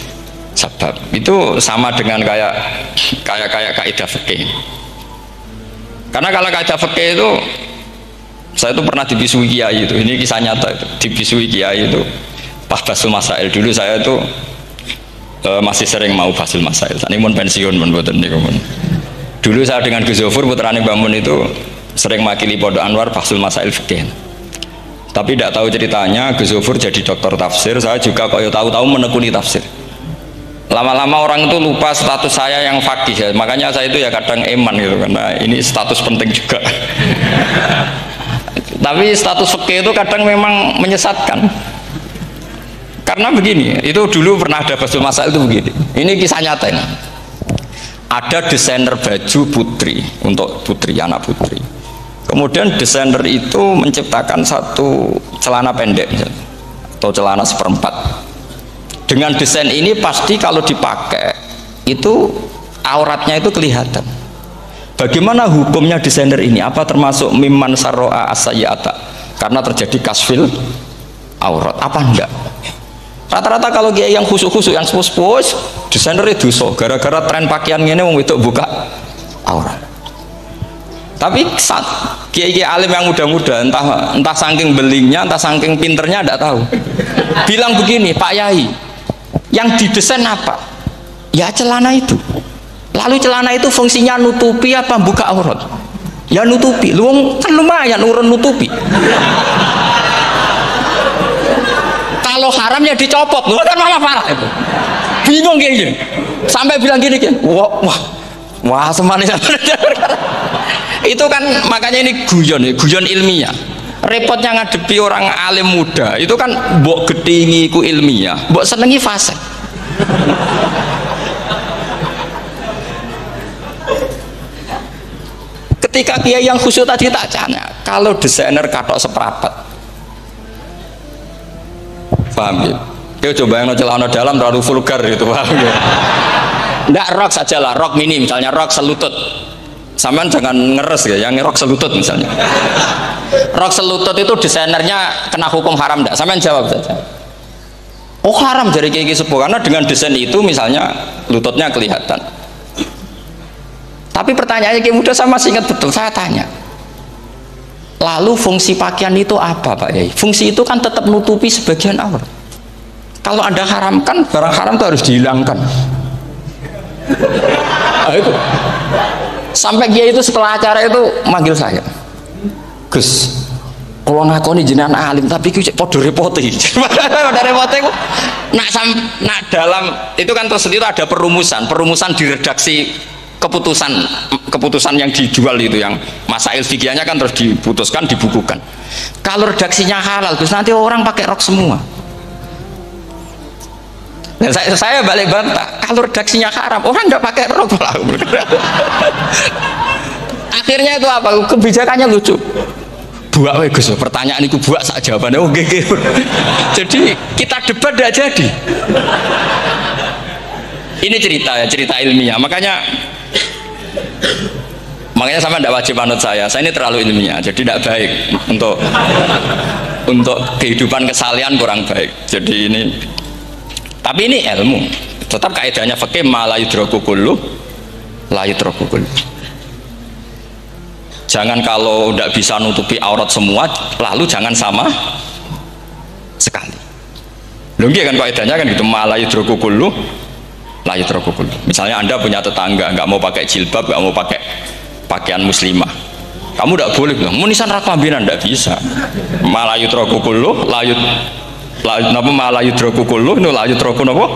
sabab, itu sama dengan kayak kaidah fikih. Karena kalau kaidah fikih itu, saya itu pernah dibisui kiai itu, ini kisah nyata itu, dibisui kiai itu pas basul masail. Dulu saya itu masih sering mau basul masail. Ini mun pensiun mun boten niku mun. Dulu saya dengan Gus Zofur putrane Mbah Mun itu sering makili Pondok Anwar basul masail fikih. Tapi tidak tahu ceritanya, Gus Zofur jadi dokter tafsir, saya juga kok tahu-tahu menekuni tafsir. Lama-lama orang itu lupa status saya yang fakih ya. Makanya saya itu ya kadang eman gitu, karena ini status penting juga. Tapi status fikih itu kadang memang menyesatkan. Karena begini, itu dulu pernah ada basul masail itu begini. Ini kisah nyata ini. Ada desainer baju putri, untuk putri, anak putri. Kemudian desainer itu menciptakan satu celana pendek misalnya, atau celana seperempat. Dengan desain ini pasti kalau dipakai itu auratnya itu kelihatan. Bagaimana hukumnya desainer ini? Apa termasuk mimman sarro'a as-sayyi'ata? Karena terjadi kasfil aurat. Apa enggak? Rata-rata kalau kiai yang khusuk-khusuk, yang sepuh-sepuh, desainernya dosa. Gara-gara tren pakaian ini wong wedok buka aurat. Tapi saat kiai-kiai alim yang muda-muda, entah saking belingnya, entah saking pinternya, tidak tahu. Bilang begini, Pak Yai, yang didesain apa? Ya celana itu. Lalu celana itu fungsinya nutupi apa buka aurat? Ya nutupi. Lu kan lumayan urun nutupi. Kalau haram ya dicopot. Lu kan malah parah itu. Bingung kayak gini. Sampai bilang gini kan. Wah semanis. Itu kan makanya ini guyon ilmiah. Repotnya ngadepi orang alim muda itu kan mbok gedhingi ku ilmiah, mbok senengi fasik. Ketika kiai yang khusyuk tadi tak tanya, kalau desainer katok seprapat, paham ya? Kita coba yang celana dalam terlalu vulgar itu, paham ya? Nggak, rok saja lah, rok mini misalnya, rok selutut. Sampean jangan ngeres ya, yang rok selutut misalnya. Rok selutut itu desainernya kena hukum haram enggak? Sampean jawab saja. Oh haram dari kiai sepuh, karena dengan desain itu misalnya lututnya kelihatan. Tapi pertanyaannya kiai muda saya masih ingat betul, saya tanya. Lalu fungsi pakaian itu apa Pak Yai? Fungsi itu kan tetap nutupi sebagian aurat. Kalau Anda haramkan, barang haram itu harus dihilangkan. Itu. Sampai kiai itu setelah acara itu manggil saya, Gus, kalau ngakoni jenengan alim tapi kiai podo repoti. Podo repoti itu nak dalam itu kan terus itu ada perumusan di redaksi keputusan yang dijual itu, yang masail fikihnya kan terus diputuskan, dibukukan. Kalau redaksinya halal, Gus, nanti orang pakai rok semua. Dan saya balik bantah, kalau redaksinya haram, orang nggak pakai rok. Akhirnya itu apa? Kebijakannya lucu. Buak Gus, pertanyaan itu buak sak jawabannya. Oh, jadi kita debat tidak jadi. Ini cerita ilmiah. Makanya sama tidak wajib manut saya ini terlalu ilmiah, jadi tidak baik untuk kehidupan kesalian, kurang baik. Jadi ini, tapi ini ilmu, tetap kaidahnya fikih ma la yudraku kullu la yudraku kullu. Jangan kalau tidak bisa nutupi aurat semua, lalu jangan sama sekali. Lho kan kaidahnya kan gitu, ma la yudraku kullu la yudraku kullu. Misalnya Anda punya tetangga nggak mau pakai jilbab, nggak mau pakai pakaian muslimah, kamu tidak boleh bilang munisan rakmambinan, tidak bisa. Ma la yudraku kullu ma la yudraku kullu la yudraku napa.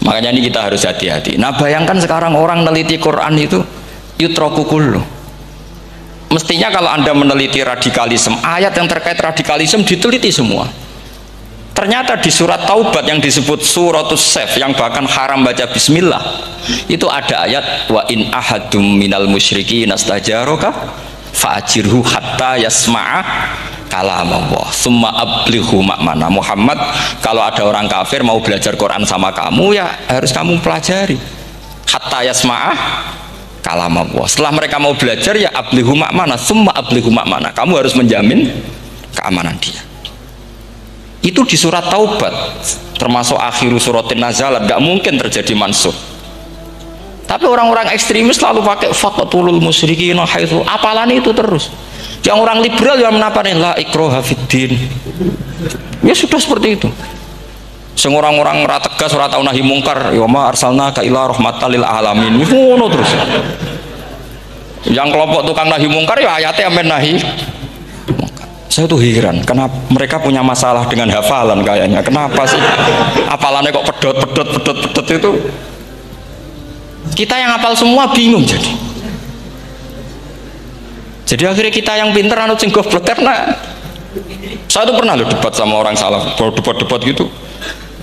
Makanya ini kita harus hati-hati. Nah bayangkan sekarang orang meneliti Quran itu yutraku kullu. Mestinya kalau Anda meneliti radikalisme, ayat yang terkait radikalisme diteliti semua. Ternyata di surat Taubat yang disebut suratus Saif, yang bahkan haram baca bismillah, itu ada ayat wa in ahadum minal musyrikin nastajaraka fa'ajirhu hatta yasma'a kalam Allah summa ablighu ma'mana. Muhammad, kalau ada orang kafir mau belajar Quran sama kamu, ya harus kamu pelajari hatta yasma'a kalam Allah. Setelah mereka mau belajar, ya ablighu ma'mana summa ablighu ma'mana, kamu harus menjamin keamanan dia. Itu di surat Taubat, termasuk akhiru suratin nazalat, gak mungkin terjadi mansuh. Tapi orang-orang ekstremis selalu pakai faqtulul musyrikin haitsu, apalan itu terus. Yang orang liberal yang menaparin la ikraha fiddin. Ya sudah seperti itu. Sing orang-orang ora tegas, ora tau nahi mungkar, ya ma arsalnaka ila rahmatan lil alamin. Ngono terus. Yang kelompok tukang nahi mungkar ya ayatnya amen nahi. Saya tuh heran, kenapa mereka punya masalah dengan hafalan kayaknya. Kenapa sih hafalannya kok pedot itu? Kita yang hafal semua bingung jadi. Jadi akhirnya kita yang pinter anut sing goblok, karena saya tuh pernah loh debat sama orang salaf, debat gitu.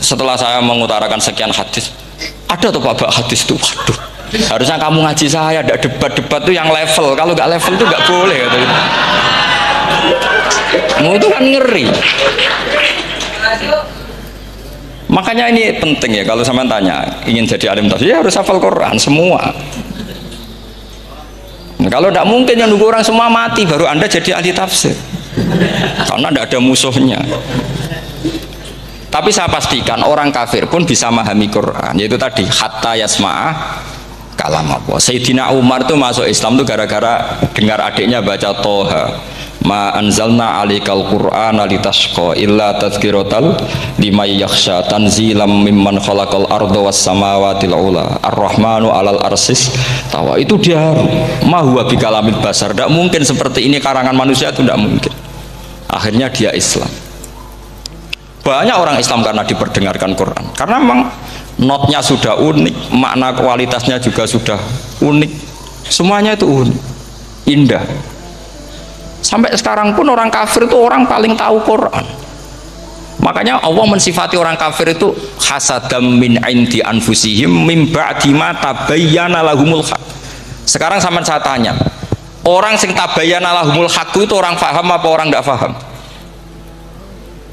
Setelah saya mengutarakan sekian hadis, ada tuh Pak hadis tuh, waduh, harusnya kamu ngaji saya, ada debat tuh yang level. Kalau nggak level tuh nggak boleh katanya. Itu kan ngeri. Makanya ini penting ya, kalau sampean tanya ingin jadi alim tafsir, ya harus hafal Quran semua. Kalau tidak mungkin yang nunggu orang semua mati baru Anda jadi ahli tafsir, karena tidak ada musuhnya. Tapi saya pastikan orang kafir pun bisa memahami Quran, yaitu tadi hatta yasma'ah kalam Allah. Sayyidina Umar tuh masuk Islam tuh gara-gara dengar adiknya baca Toha, ma anzalna alikal qur'ana litashqa illa tadhkiratal liman yakhsha tanzilam mimman khalaqal arda was samawati ula ar-rahmanu alal arsis tawa. Itu dia ma huwa bikalamil basar, tidak mungkin seperti ini karangan manusia, itu tidak mungkin. Akhirnya dia Islam. Banyak orang Islam karena diperdengarkan Quran, karena memang notnya sudah unik, makna kualitasnya juga sudah unik, semuanya itu unik, indah. Sampai sekarang pun orang kafir itu orang paling tahu Quran. Makanya Allah mensifati orang kafir itu hasadam min indi anfusihim min ba'di ma tabayyana lahumul haq. Sekarang sama saya tanya, orang sing tabayyana lahumul haq itu orang paham apa orang tidak paham?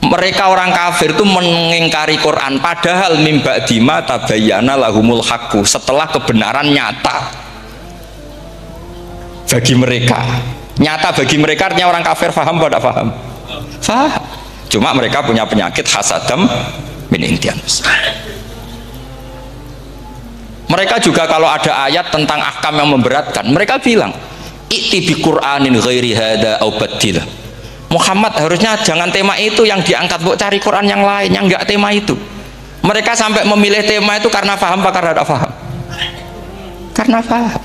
Mereka orang kafir itu mengingkari Quran, padahal min ba'di ma tabayyana lahumul haq, setelah kebenaran nyata bagi mereka. Nyata bagi mereka artinya orang kafir paham atau tidak paham? Paham. Cuma mereka punya penyakit hasadam min indi anfusihim. Mereka juga kalau ada ayat tentang ahkam yang memberatkan, mereka bilang i'ti bi Qur'anin ghairi hada au baddilah. Muhammad harusnya jangan tema itu yang diangkat, buat cari Quran yang lain yang enggak tema itu. Mereka sampai memilih tema itu karena paham apa karena tidak paham? Karena paham.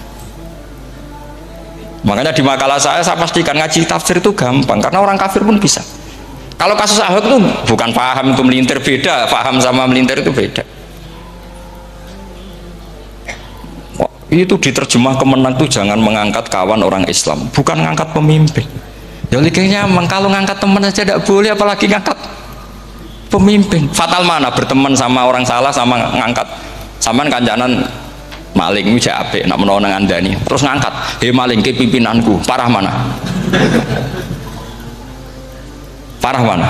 Makanya di makalah saya pastikan ngaji tafsir itu gampang, karena orang kafir pun bisa. Kalau kasus Ahok itu bukan paham itu melintir, beda. Paham sama melintir itu beda. Wah, itu diterjemah kemenang itu jangan mengangkat kawan orang Islam, bukan mengangkat pemimpin. Ya likanya emang kalau ngangkat teman saja tidak boleh, apalagi ngangkat pemimpin. Fatal mana berteman sama orang salah sama ngangkat. Saman kancanan maling itu apik nak menolong Andani terus ngangkat, "Hei maling ke pimpinanku." Parah mana? Parah mana?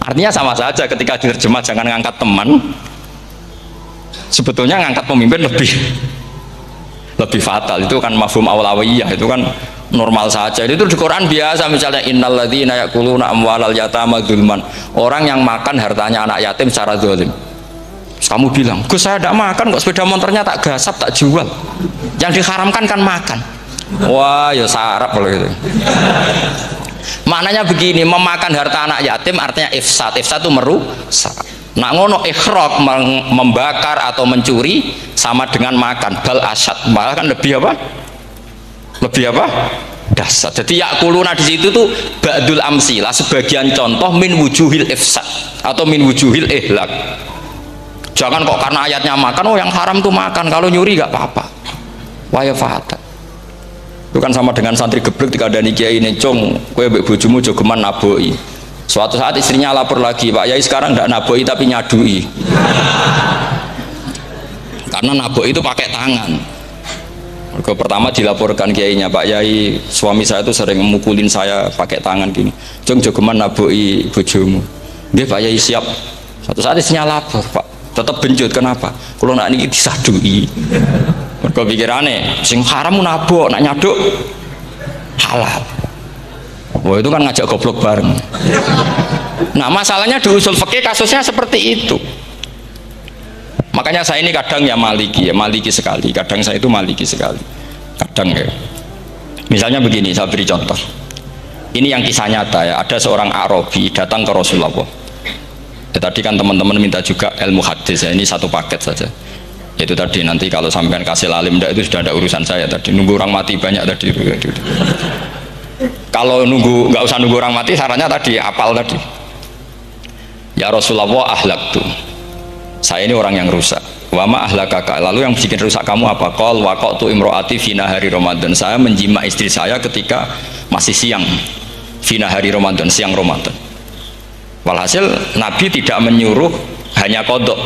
Artinya sama saja ketika diterjemah jangan ngangkat teman, sebetulnya ngangkat pemimpin lebih fatal. Itu kan mafhum awlawiyah, itu kan normal saja. Itu di Quran biasa, misalnya innalladzina ya'kuluna amwalal yatama dzulman, orang yang makan hartanya anak yatim secara zalim. Kamu bilang, "Gus, saya tidak makan kok, sepeda motornya tak gasap, tak jual." Yang diharamkan kan makan. Wah, ya sarap kalau gitu. Maknanya begini, memakan harta anak yatim artinya ifsad. Ifsad itu merusak. Nak ngono ikhraq, membakar atau mencuri sama dengan makan. Bal asyad, malah kan lebih apa? Lebih apa? Dasar. Jadi yakuluna di situ tuh ba'dul amsilah, sebagian contoh min wujuhil ifsad atau min wujuhil ihlak. Jangan kok karena ayatnya makan, oh yang haram tuh makan, kalau nyuri gak apa-apa. Waya fata. Itu kan sama dengan santri geblek dikandani kiai ini, "Cung, kowe mbek bojomu jogeman naboi." Suatu saat istrinya lapor lagi, "Pak Yai sekarang ndak naboi tapi nyadui." Karena naboi itu pakai tangan. Pertama dilaporkan kiainya, Pak Yai, suami saya itu sering memukulin saya pakai tangan gini. Jong jogeman naboki bojomu. Nggih Pak Yai siap. Suatu saat isinya lapor, Pak. Tetap benjut, kenapa? Kalau nak niki disadui. Mergo pikirane sing haram nabok, nak nyaduk halal. Wah itu kan ngajak goblok bareng. Nah masalahnya di usul fikih kasusnya seperti itu. Makanya saya ini kadang ya maliki sekali. Kadang saya itu maliki sekali. Kadang ya. Misalnya begini, saya beri contoh. Ini yang kisah nyata ya. Ada seorang Arabi datang ke Rasulullah. Ya, tadi kan teman-teman minta juga ilmu hadis ya. Ini satu paket saja. Itu tadi nanti kalau sampean kasih alim itu sudah ada urusan saya tadi. Nunggu orang mati banyak tadi. Kalau nggak usah nunggu orang mati, sarannya tadi apal tadi. Ya Rasulullah ahlaktu. Saya ini orang yang rusak. Wama ahlakaka. Lalu yang bikin rusak kamu apa? Qol waqatu imroati fina hari Ramadan. Saya menjima istri saya ketika masih siang. Fina hari Ramadan, siang Ramadan. Walhasil Nabi tidak menyuruh hanya kodok,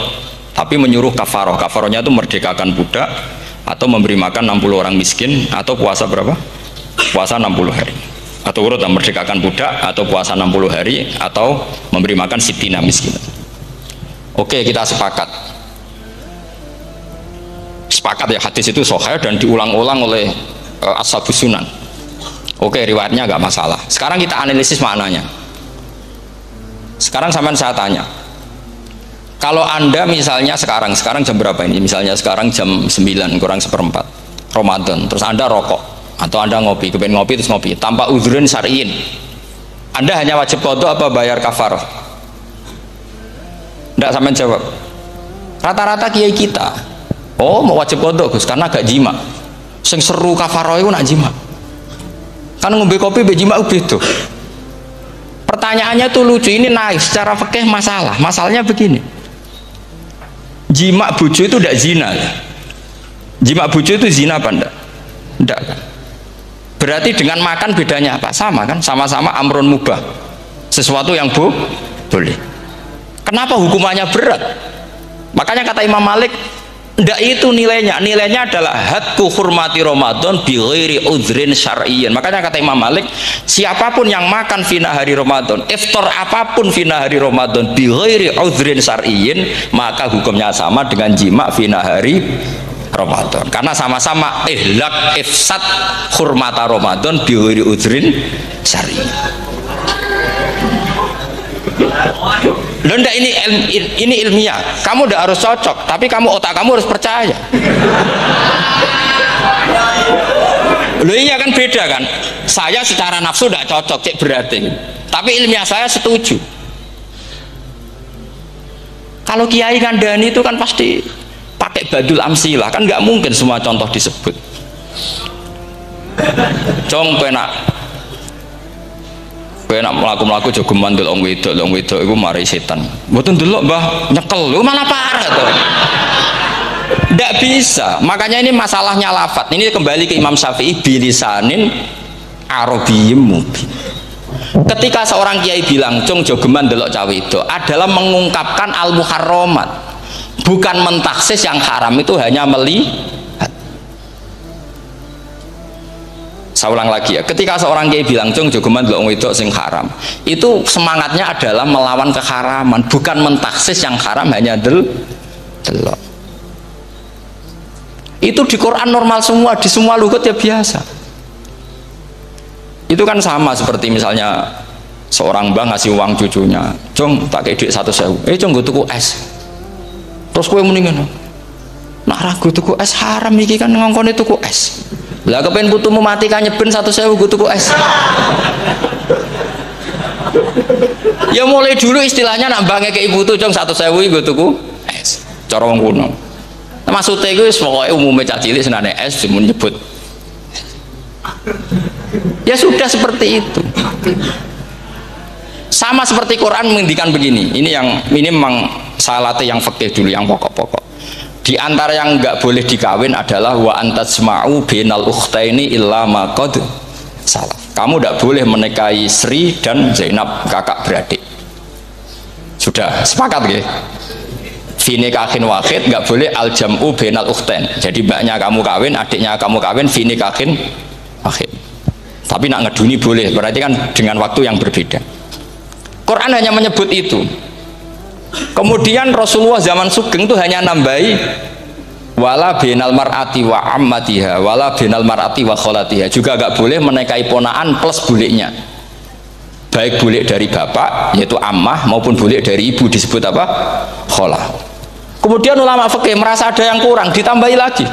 tapi menyuruh kafaroh. Kafarohnya itu merdekakan budak atau memberi makan 60 orang miskin atau puasa berapa? Puasa 60 hari. Atau urut merdekakan budak atau puasa 60 hari atau memberi makan sitina miskin. Oke, kita sepakat ya hadis itu sahih dan diulang-ulang oleh Ashabus Sunan. Oke, riwayatnya nggak masalah. Sekarang kita analisis maknanya. Sekarang sampean saya tanya, kalau anda misalnya sekarang jam berapa ini? Misalnya sekarang jam 9 kurang seperempat Ramadan, terus anda rokok atau anda ngopi, kepengen ngopi terus ngopi tanpa udhrin syar'iin, anda hanya wajib qadha apa bayar kafarah? Tidak sampai jawab. Rata-rata kiai kita, oh mau wajib kodok Gus karena gak jima. Sing seru kafaroh itu nak jima. Kan ngombe kopi bejima beda. Pertanyaannya tuh lucu, ini naik secara fikih masalah. Masalahnya begini. Jima bojo itu tidak zina. Jima bojo itu zina apa enggak? Enggak kan? Berarti dengan makan bedanya apa? Sama kan? Sama-sama amrun mubah. Sesuatu yang boleh. Kenapa hukumannya berat? Makanya kata Imam Malik, ndak itu nilainya adalah hadku hurmati Ramadan bi ghairi udhrin syar'iyyin. Makanya kata Imam Malik, siapapun yang makan fina hari Ramadan, iftar apapun fina hari Ramadan bi ghairi udhrin syar'iyyin, maka hukumnya sama dengan jima fina hari Ramadan. Karena sama-sama ihlak ifsad hurmata Ramadan bi ghairi udhrin syar'iyyin. Loh enggak, ini ilmiah. Kamu udah harus cocok, tapi otak kamu harus percaya. Loh iya kan beda kan. Saya secara nafsu tidak cocok, cek berarti. Tapi ilmiah saya setuju. Kalau kiai kandani itu kan pasti pakai badul amsilah, kan nggak mungkin semua contoh disebut. Cong nak melaku jogo mandul wong wedok iku mari setan. Mboten delok Mbah, nyekel. Lu malah parah to. Ndak bisa. Makanya ini masalahnya lafat. Ini kembali ke Imam Syafi'i bilisanin arabiyyim mubin. Ketika seorang kiai bilang cung jogeman delok cawe itu adalah mengungkapkan al muharramat, bukan mentaksis yang haram itu hanya melihat. Saya ulang lagi ya, ketika seorang kiai bilang cung jogeman delok wedok sing haram, itu semangatnya adalah melawan keharaman, bukan mentaksis yang haram hanya delok. Itu di Quran normal semua, di semua lugat ya biasa. Itu kan sama seperti misalnya seorang mbah ngasih uang cucunya, cung tak kayak duit 100.000, cung gue tuku es, terus gue mendingan nak ragu tuku es haram iki kan ngongkone tuku es. Lah kepen putumu mati kan nyeben 100.000 gue tuku es. Ya mulai dulu istilahnya nak mbah ngekek ibu tuh cung 100.000 gue tuku es. Cara wong kuno. Maksudnya gue pokoknya umumnya cah cilik senane es cuma nyebut. Ya sudah seperti itu. Sama seperti Quran menghentikan begini. Ini memang salate yang fikih dulu, yang pokok-pokok. Di antara yang nggak boleh dikawin adalah wa antasma'u bainal ukhtaini illa ma qad salah. Kamu tidak boleh menikahi Sri dan Zainab kakak beradik. Sudah sepakat ya? fi nikahin wahid, nggak boleh al jam'u bainal ukhtain. Jadi mbaknya kamu kawin, adiknya kamu kawin fi nikahin wahid. Tapi nak ngeduni boleh, berarti kan dengan waktu yang berbeda. Quran hanya menyebut itu. Kemudian Rasulullah zaman Sugeng itu hanya nambahi wala bainal mar'ati wa ammatiha wala bainal mar'ati wa kholatiha, juga nggak boleh menikahi ponaan plus buliknya, baik bulik dari bapak yaitu ammah maupun bulik dari ibu disebut apa? Kholah. Kemudian ulama fikih merasa ada yang kurang, ditambahi lagi.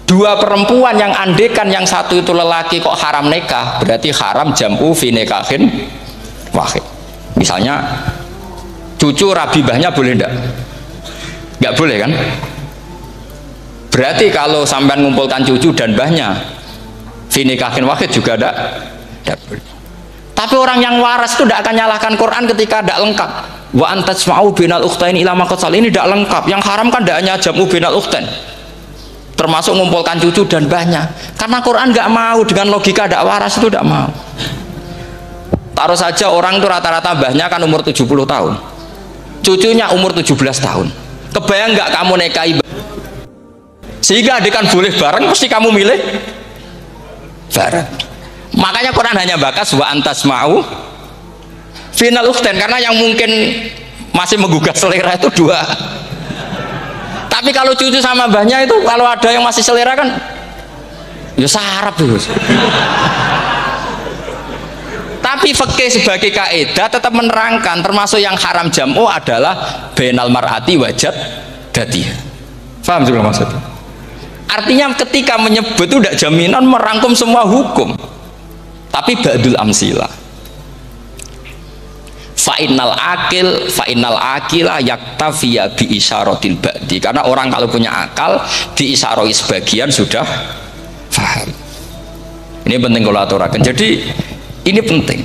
Dua perempuan yang andekan yang satu itu lelaki kok haram nikah, berarti haram jam'u fi nikahin wahid. Misalnya cucu rabibahnya boleh enggak? Enggak boleh kan? Berarti kalau sampai ngumpulkan cucu dan bahnya fi nikahin wahid juga enggak boleh. Tapi orang yang waras itu tidak akan nyalahkan Quran ketika tidak lengkap. Wa antasma'u bainal ukhtain ila ma qad sal, ini tidak lengkap. Yang haram kan tidak hanya jam'u bainal ukhtain, termasuk mengumpulkan cucu dan banyak, karena Quran nggak mau dengan logika tidak waras itu, tidak mau. Taruh saja orang itu rata-rata mbahnya kan umur 70 tahun, cucunya umur 17 tahun, kebayang nggak kamu nikahi sehingga adik kan boleh bareng, pasti kamu milih bareng. Makanya Quran hanya bakas wa antas mau final ukhtain, karena yang mungkin masih menggugah selera itu dua. Tapi kalau cucu sama mbahnya itu, kalau ada yang masih selera kan ya sarap itu. Tapi fikih sebagai kaidah tetap menerangkan termasuk yang haram jam'u adalah bainal mar'ati wajad datiha. Paham juga maksudnya? Artinya ketika menyebut itu tidak jaminan merangkum semua hukum, tapi ba'dul amsilah. Fa'innal akila yaktafiya bi isyaratil ba'di, karena orang kalau punya akal diisyaroi sebagian sudah paham. Ini penting kalau aturakan. Jadi ini penting.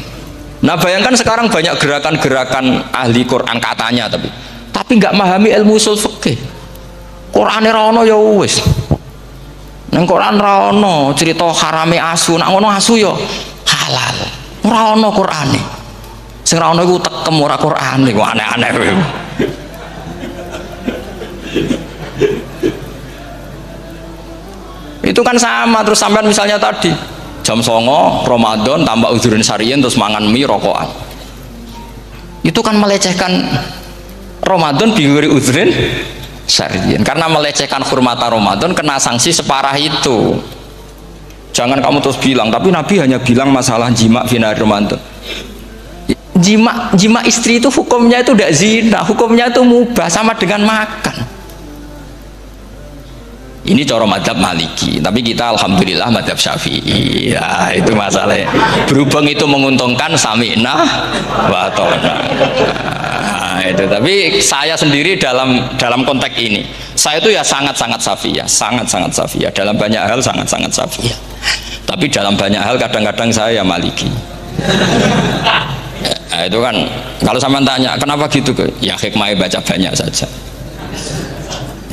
Nah bayangkan sekarang banyak gerakan-gerakan ahli Quran katanya, tapi nggak memahami ilmu usul fikih. Qur'ane ra ono ya wis. Nang Quran ra ono cerita harame asu, nak ngono asu ya halal. Ora ono Qur'ane. Sing ra ono iku tekem ora Qur'ane, kok aneh-aneh. Itu kan sama. Terus sampean misalnya tadi jam 09.00 Ramadan tambah uzurin syariyin terus mangan mie rokokan, itu kan melecehkan Ramadan binguri uzurin syariyin, karena melecehkan hurmata Ramadan kena sanksi separah itu. Jangan kamu terus bilang tapi Nabi hanya bilang masalah jima finari Ramadan. Jima istri itu hukumnya itu tidak zina, hukumnya itu mubah, sama dengan makan. Ini cara madzhab Maliki, tapi kita alhamdulillah madzhab Syafi'i. Ya itu masalahnya. Berhubung itu menguntungkan sami'na wa ta'na. Nah, itu. Tapi saya sendiri dalam konteks ini, saya itu ya sangat-sangat Syafi'iyah, sangat-sangat Syafi'iyah. Dalam banyak hal sangat-sangat Syafi'iyah. Tapi dalam banyak hal kadang-kadang saya ya Maliki. Nah, itu kan kalau sama tanya kenapa gitu, ya hikmahnya baca banyak saja.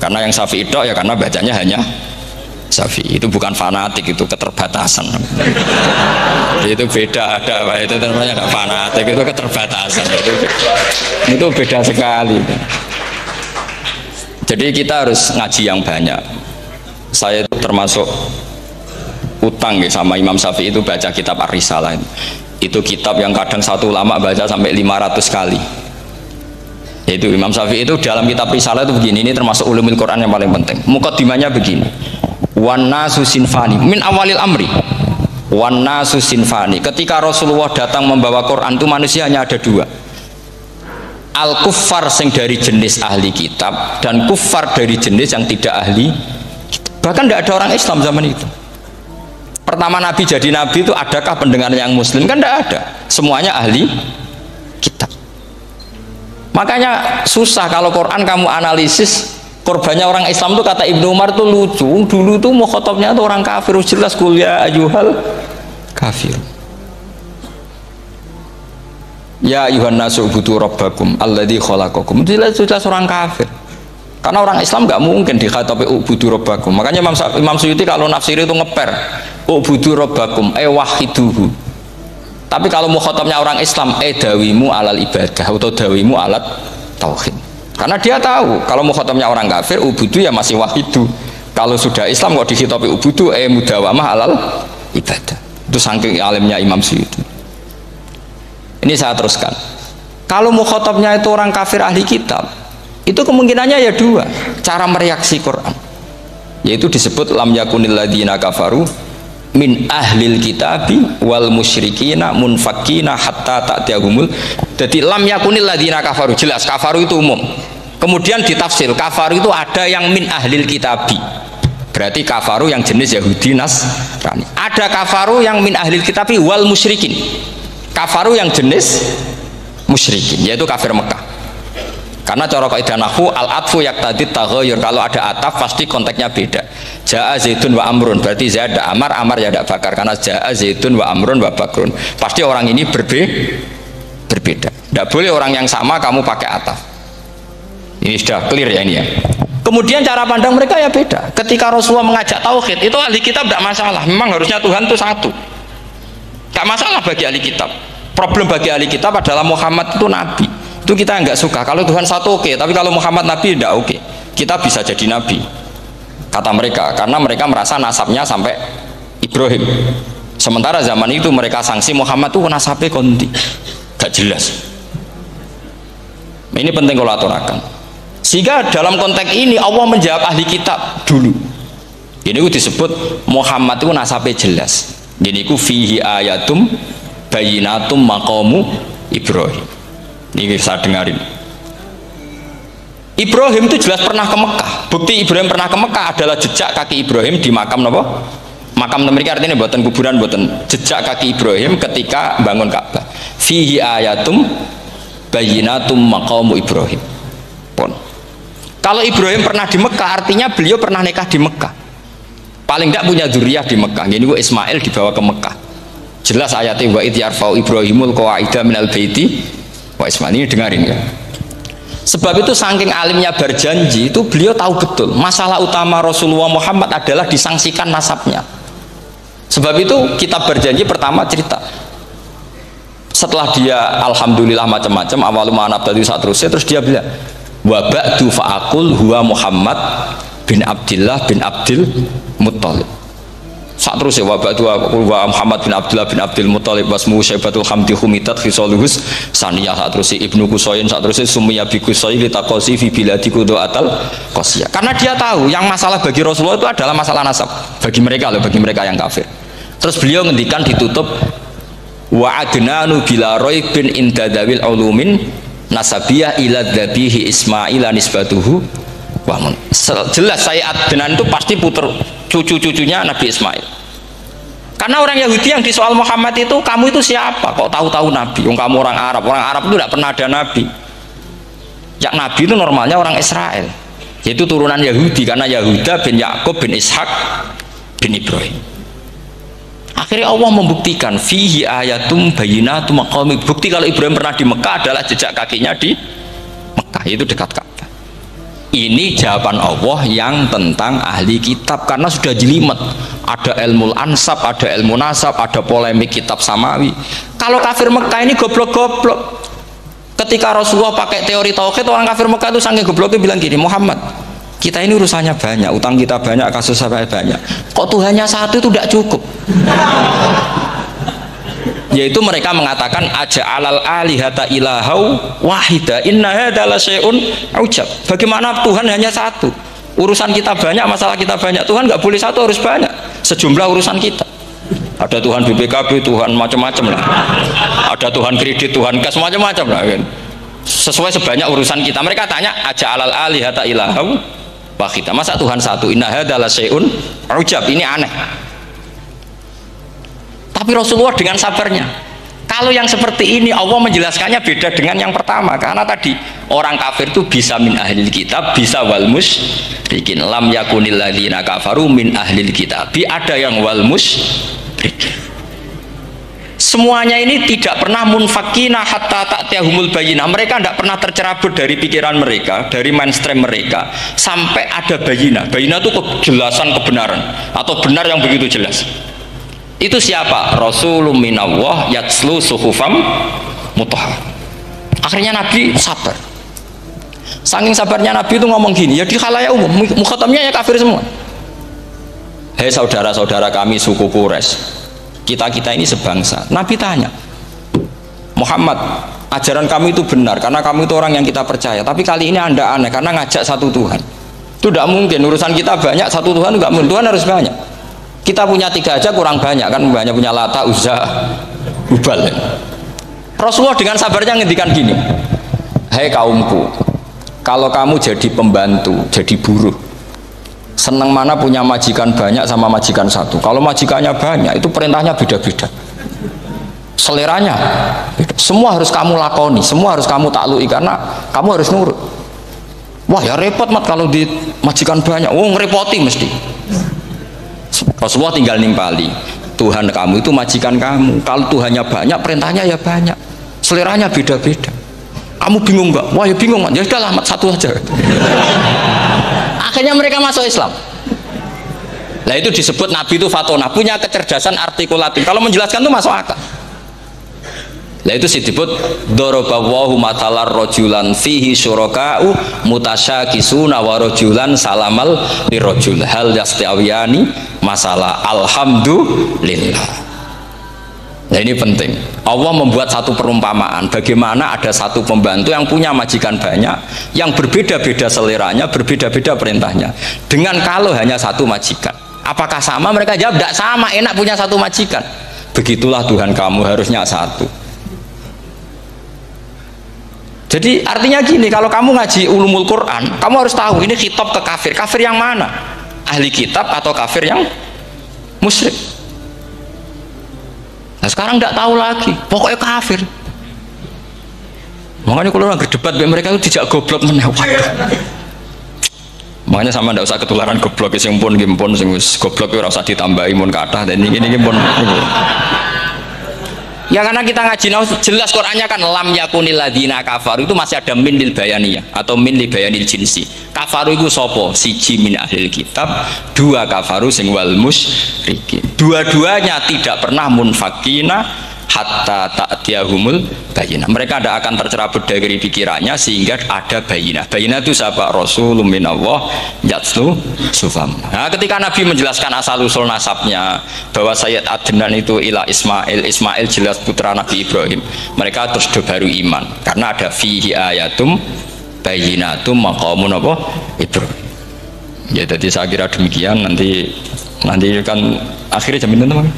Karena yang Syafi'i itu ya karena bacanya hanya Syafi'i, itu bukan fanatik, itu keterbatasan. Itu beda, ada itu namanya nggak fanatik, itu keterbatasan. Itu beda sekali. Jadi kita harus ngaji yang banyak. Saya itu termasuk utang ya sama Imam Syafi'i itu baca kitab Ar-Risalah. Itu kitab yang kadang satu ulama baca sampai 500 kali. Yaitu Imam Syafi'i itu dalam kitab Risalah itu begini, ini termasuk ulumul Quran yang paling penting. Muqaddimahnya begini, wan nasu sinfani min awalil amri, wan nasu sinfani. Ketika Rasulullah datang membawa Quran itu manusia hanya ada dua, al kuffar sing dari jenis ahli kitab dan kuffar dari jenis yang tidak ahli kitab. Bahkan tidak ada orang Islam zaman itu. Pertama Nabi jadi Nabi itu adakah pendengar yang Muslim? Kan tidak ada, semuanya ahli kitab. Makanya susah kalau Quran kamu analisis korbannya orang Islam tuh, kata Ibnu Umar tuh lucu. Dulu tuh mukhatabnya tuh orang kafir, jelas kuliah ayyuhal kafir. Ya ayuhan nasu ubudu rabbakum alladzi khalaqakum. Jelas orang kafir. Karena orang Islam nggak mungkin dikhatabi ubudu rabbakum. Makanya Imam Suyuti kalau nafsir itu ngeper ubudu rabbakum wahiduhu. Tapi kalau mukhatabnya orang Islam dawimu alal ibadah atau dawimu alat tauhid. Karena dia tahu kalau mukhatabnya orang kafir ubudu ya masih wahidu. Kalau sudah Islam kok dikhitabi ubudu mudawamah alal ibadah. Itu saking alimnya Imam Suyuti. Ini saya teruskan. Kalau mukhatabnya itu orang kafir ahli kitab, itu kemungkinannya ya dua cara mereaksi Quran, yaitu disebut lam yakunil ladzina kafaru min ahlil kitabi wal musyrikina munfakina hatta ta'tiyahumul. Jadi lam yakunil ladzina kafaru, jelas kafaru itu umum. Kemudian ditafsir kafaru itu ada yang min ahlil kitabi, berarti kafaru yang jenis Yahudi Nasrani. Ada kafaru yang min ahlil kitabi wal musyrikin, kafaru yang jenis musyrikin, yaitu kafir Mekah. Karena cara kaidah nahwu al-atfu yaqtadi taghayyur, kalau ada ataf pasti konteksnya beda. Jaa Zaidun wa Amrun, berarti Zaid ada Amar, Amar ya ada Bakar. Karena jaa Zaidun wa Amrun wa Bakrun, pasti orang ini berbeda. Tidak boleh orang yang sama kamu pakai ataf. Ini sudah clear ya ini ya. Kemudian cara pandang mereka ya beda. Ketika Rasulullah mengajak tauhid, itu ahli kitab tidak masalah. Memang harusnya Tuhan itu satu, tidak masalah bagi ahli kitab. Problem bagi ahli kitab adalah Muhammad itu nabi, itu kita nggak suka. Kalau Tuhan satu oke, tapi kalau Muhammad nabi tidak oke. Kita bisa jadi nabi, kata mereka, karena mereka merasa nasabnya sampai Ibrahim. Sementara zaman itu mereka sanksi Muhammad itu nasabnya konti, gak jelas. Ini penting kalau aturakan. Sehingga dalam konteks ini Allah menjawab ahli kitab dulu. Ini disebut Muhammad itu nasabnya jelas. Ini ku fihi ayatum bayinatum maqamu Ibrahim. Ini saya dengarin. Ibrahim itu jelas pernah ke Mekah. Bukti Ibrahim pernah ke Mekah adalah jejak kaki Ibrahim di makam apa? Makam mereka, artinya buatan kuburan, buatan jejak kaki Ibrahim ketika bangun Ka'bah. Fihi ayatum bayinatum maqamu Ibrahim. Pun. Kalau Ibrahim pernah di Mekah, artinya beliau pernah nikah di Mekah. Paling tidak punya dzurriyyah di Mekah. Ini Ismail dibawa ke Mekah. Jelas ayatnya wa idh yarfa'u Ibrahimul qawaida minal baiti wa Ismail. Ini dengarin ya. Sebab itu saking alimnya berjanji itu beliau tahu betul masalah utama Rasulullah Muhammad adalah disangsikan nasabnya. Sebab itu kitab berjanji pertama cerita setelah dia alhamdulillah macam-macam awal ma'anab tadi saat terus dia bilang wa ba'du fa'akul huwa Muhammad bin Abdillah bin Abdil Muttalib. Saat terus ya wabatu wa Muhammad bin Abdullah bin Abdul Muttalib wasmu Syaibatul Hamdi Humitat Khisaluhus Saniyah. Saat terus Ibnu Qusayn, saat terus Sumiyah bi Qusayn litaqasi fi biladi Qudu'atal Qasiyah. Karena dia tahu yang masalah bagi Rasulullah itu adalah masalah nasab bagi mereka loh, bagi mereka yang kafir. Terus beliau ngendikan ditutup wa adnanu bila raibin indadawil ulumin nasabiyah ila dzabihi Ismail nisbatuhu wa mun. Jelas saya Adnan itu pasti puter cucu-cucunya Nabi Ismail. Karena orang Yahudi yang disoal Muhammad itu, kamu itu siapa? Kok tahu-tahu Nabi? Kamu orang Arab. Orang Arab itu tidak pernah ada Nabi. Yang Nabi itu normalnya orang Israel, yaitu turunan Yahudi, karena Yahuda bin Yakub bin Ishak bin Ibrahim. Akhirnya Allah membuktikan fihi ayatum bayinatum maqami. Bukti kalau Ibrahim pernah di Mekah adalah jejak kakinya di Mekah, itu dekat Ka'bah. Ini jawaban Allah yang tentang ahli kitab, karena sudah jelimet. Ada ilmu ansab, ada ilmu nasab, ada polemik kitab samawi. Kalau kafir Mekah ini goblok-goblok. Ketika Rasulullah pakai teori tauhid, orang kafir Mekah itu saking gobloknya bilang gini, Muhammad, kita ini urusannya banyak, utang kita banyak, kasus saya banyak. Kok Tuhannya satu itu tidak cukup? Yaitu mereka mengatakan aja'alal alihata ilahau wahida inna hadza la syai'un ujab. Bagaimana Tuhan hanya satu? Urusan kita banyak, masalah kita banyak. Tuhan nggak boleh satu, harus banyak. Sejumlah urusan kita. Ada Tuhan BPKB, Tuhan macam-macam lah. Ada Tuhan kredit, Tuhan kas, macam-macam lah kan. Sesuai sebanyak urusan kita. Mereka tanya aja'alal alihata ilahau wahida. Masa Tuhan satu? Inna hadza la syai'un ujab. Ini aneh. Tapi Rasulullah dengan sabarnya. Kalau yang seperti ini Allah menjelaskannya beda dengan yang pertama, karena tadi orang kafir itu bisa min ahlil kitab, bisa wal musyrikin. Lam yakunil ladzina kafaru min ahlil kitab. Ada yang wal musyrikin. Semuanya ini tidak pernah munfakina hatta ta'tiyahumul bayyinah. Mereka tidak pernah tercerabut dari pikiran mereka, dari mainstream mereka sampai ada bayyinah. Bayyinah itu kejelasan kebenaran atau benar yang begitu jelas. Itu siapa? Rasulun minallah yatslu suhufam mutahhar. Akhirnya Nabi sabar. Saking sabarnya Nabi itu ngomong gini, ya di khalayak umum, mukhatamnya ya kafir semua. Hei saudara-saudara kami suku Quraisy, kita ini sebangsa. Nabi tanya, Muhammad, ajaran kami itu benar karena kamu itu orang yang kita percaya, tapi kali ini Anda aneh karena ngajak satu Tuhan. Itu tidak mungkin, urusan kita banyak, satu Tuhan enggak mungkin, Tuhan harus banyak. Kita punya 3 aja kurang banyak kan, banyak punya Lata, Uzza, Hubal. Rasulullah dengan sabarnya ngendikan gini, hei kaumku, kalau kamu jadi pembantu, jadi buruh, senang mana punya majikan banyak sama majikan satu. Kalau majikannya banyak, itu perintahnya beda-beda, seleranya beda. Semua harus kamu lakoni, semua harus kamu taklui karena kamu harus nurut. Wah ya repot mat kalau di majikan banyak, ngerepoti mesti. Rasulullah tinggal nimpali, Tuhan kamu itu majikan kamu, kalau Tuhannya banyak, perintahnya ya banyak, seleranya beda-beda. Kamu bingung nggak? Wah ya bingung, ya sudah mat satu aja. Akhirnya mereka masuk Islam. Nah itu disebut Nabi itu fatona, punya kecerdasan artikulatif. Kalau menjelaskan itu masuk akal. Nah itu disebut dorobawahu matalar rojulan fihi syuraka'u mutasyakisuna wa rojulan salamal lirojul hal yastiawiyani masalah alhamdulillah. Nah ini penting. Allah membuat satu perumpamaan bagaimana ada satu pembantu yang punya majikan banyak, yang berbeda-beda seleranya, berbeda-beda perintahnya, dengan kalau hanya satu majikan. Apakah sama? Mereka jawab tidak sama, enak punya satu majikan. Begitulah Tuhan kamu, harusnya satu. Jadi artinya gini, kalau kamu ngaji ulumul Quran, kamu harus tahu ini khitab ke kafir. Kafir yang mana? Ahli kitab atau kafir yang musyrik? Nah sekarang tidak tahu lagi, pokoknya kafir. Makanya kalau orang berdebat mereka itu tidak goblok menewak. Makanya sama tidak usah ketularan goblok, sing pun gimpun sing goblok itu rasa ditambahi mun kathah dan ini pun. Ya karena kita ngaji jelas Qur'annya kan lam yakunil ladzina kafaru, itu masih ada min lil bayaniyah atau min li bayanil jinsi. Kafaru itu sopo? Siji min ahlil kitab, 2 kafaru sing wal musyrikin. Dua-duanya tidak pernah munfakina hatta ta'tiyahumul bayinah. Mereka tidak akan tercerabut dari pikirannya sehingga ada bayinah. Bayinah itu siapa? Rasulun minallah yatslu sufam. Nah, ketika Nabi menjelaskan asal usul nasabnya bahwa Sayyid Adnan itu ila Ismail, Ismail jelas putra Nabi Ibrahim, mereka terus baru iman karena ada fihi ayatum bayinatum maqamun apa? Ibrahim. Ya jadi saya kira demikian, nanti kan akhirnya jam itu teman.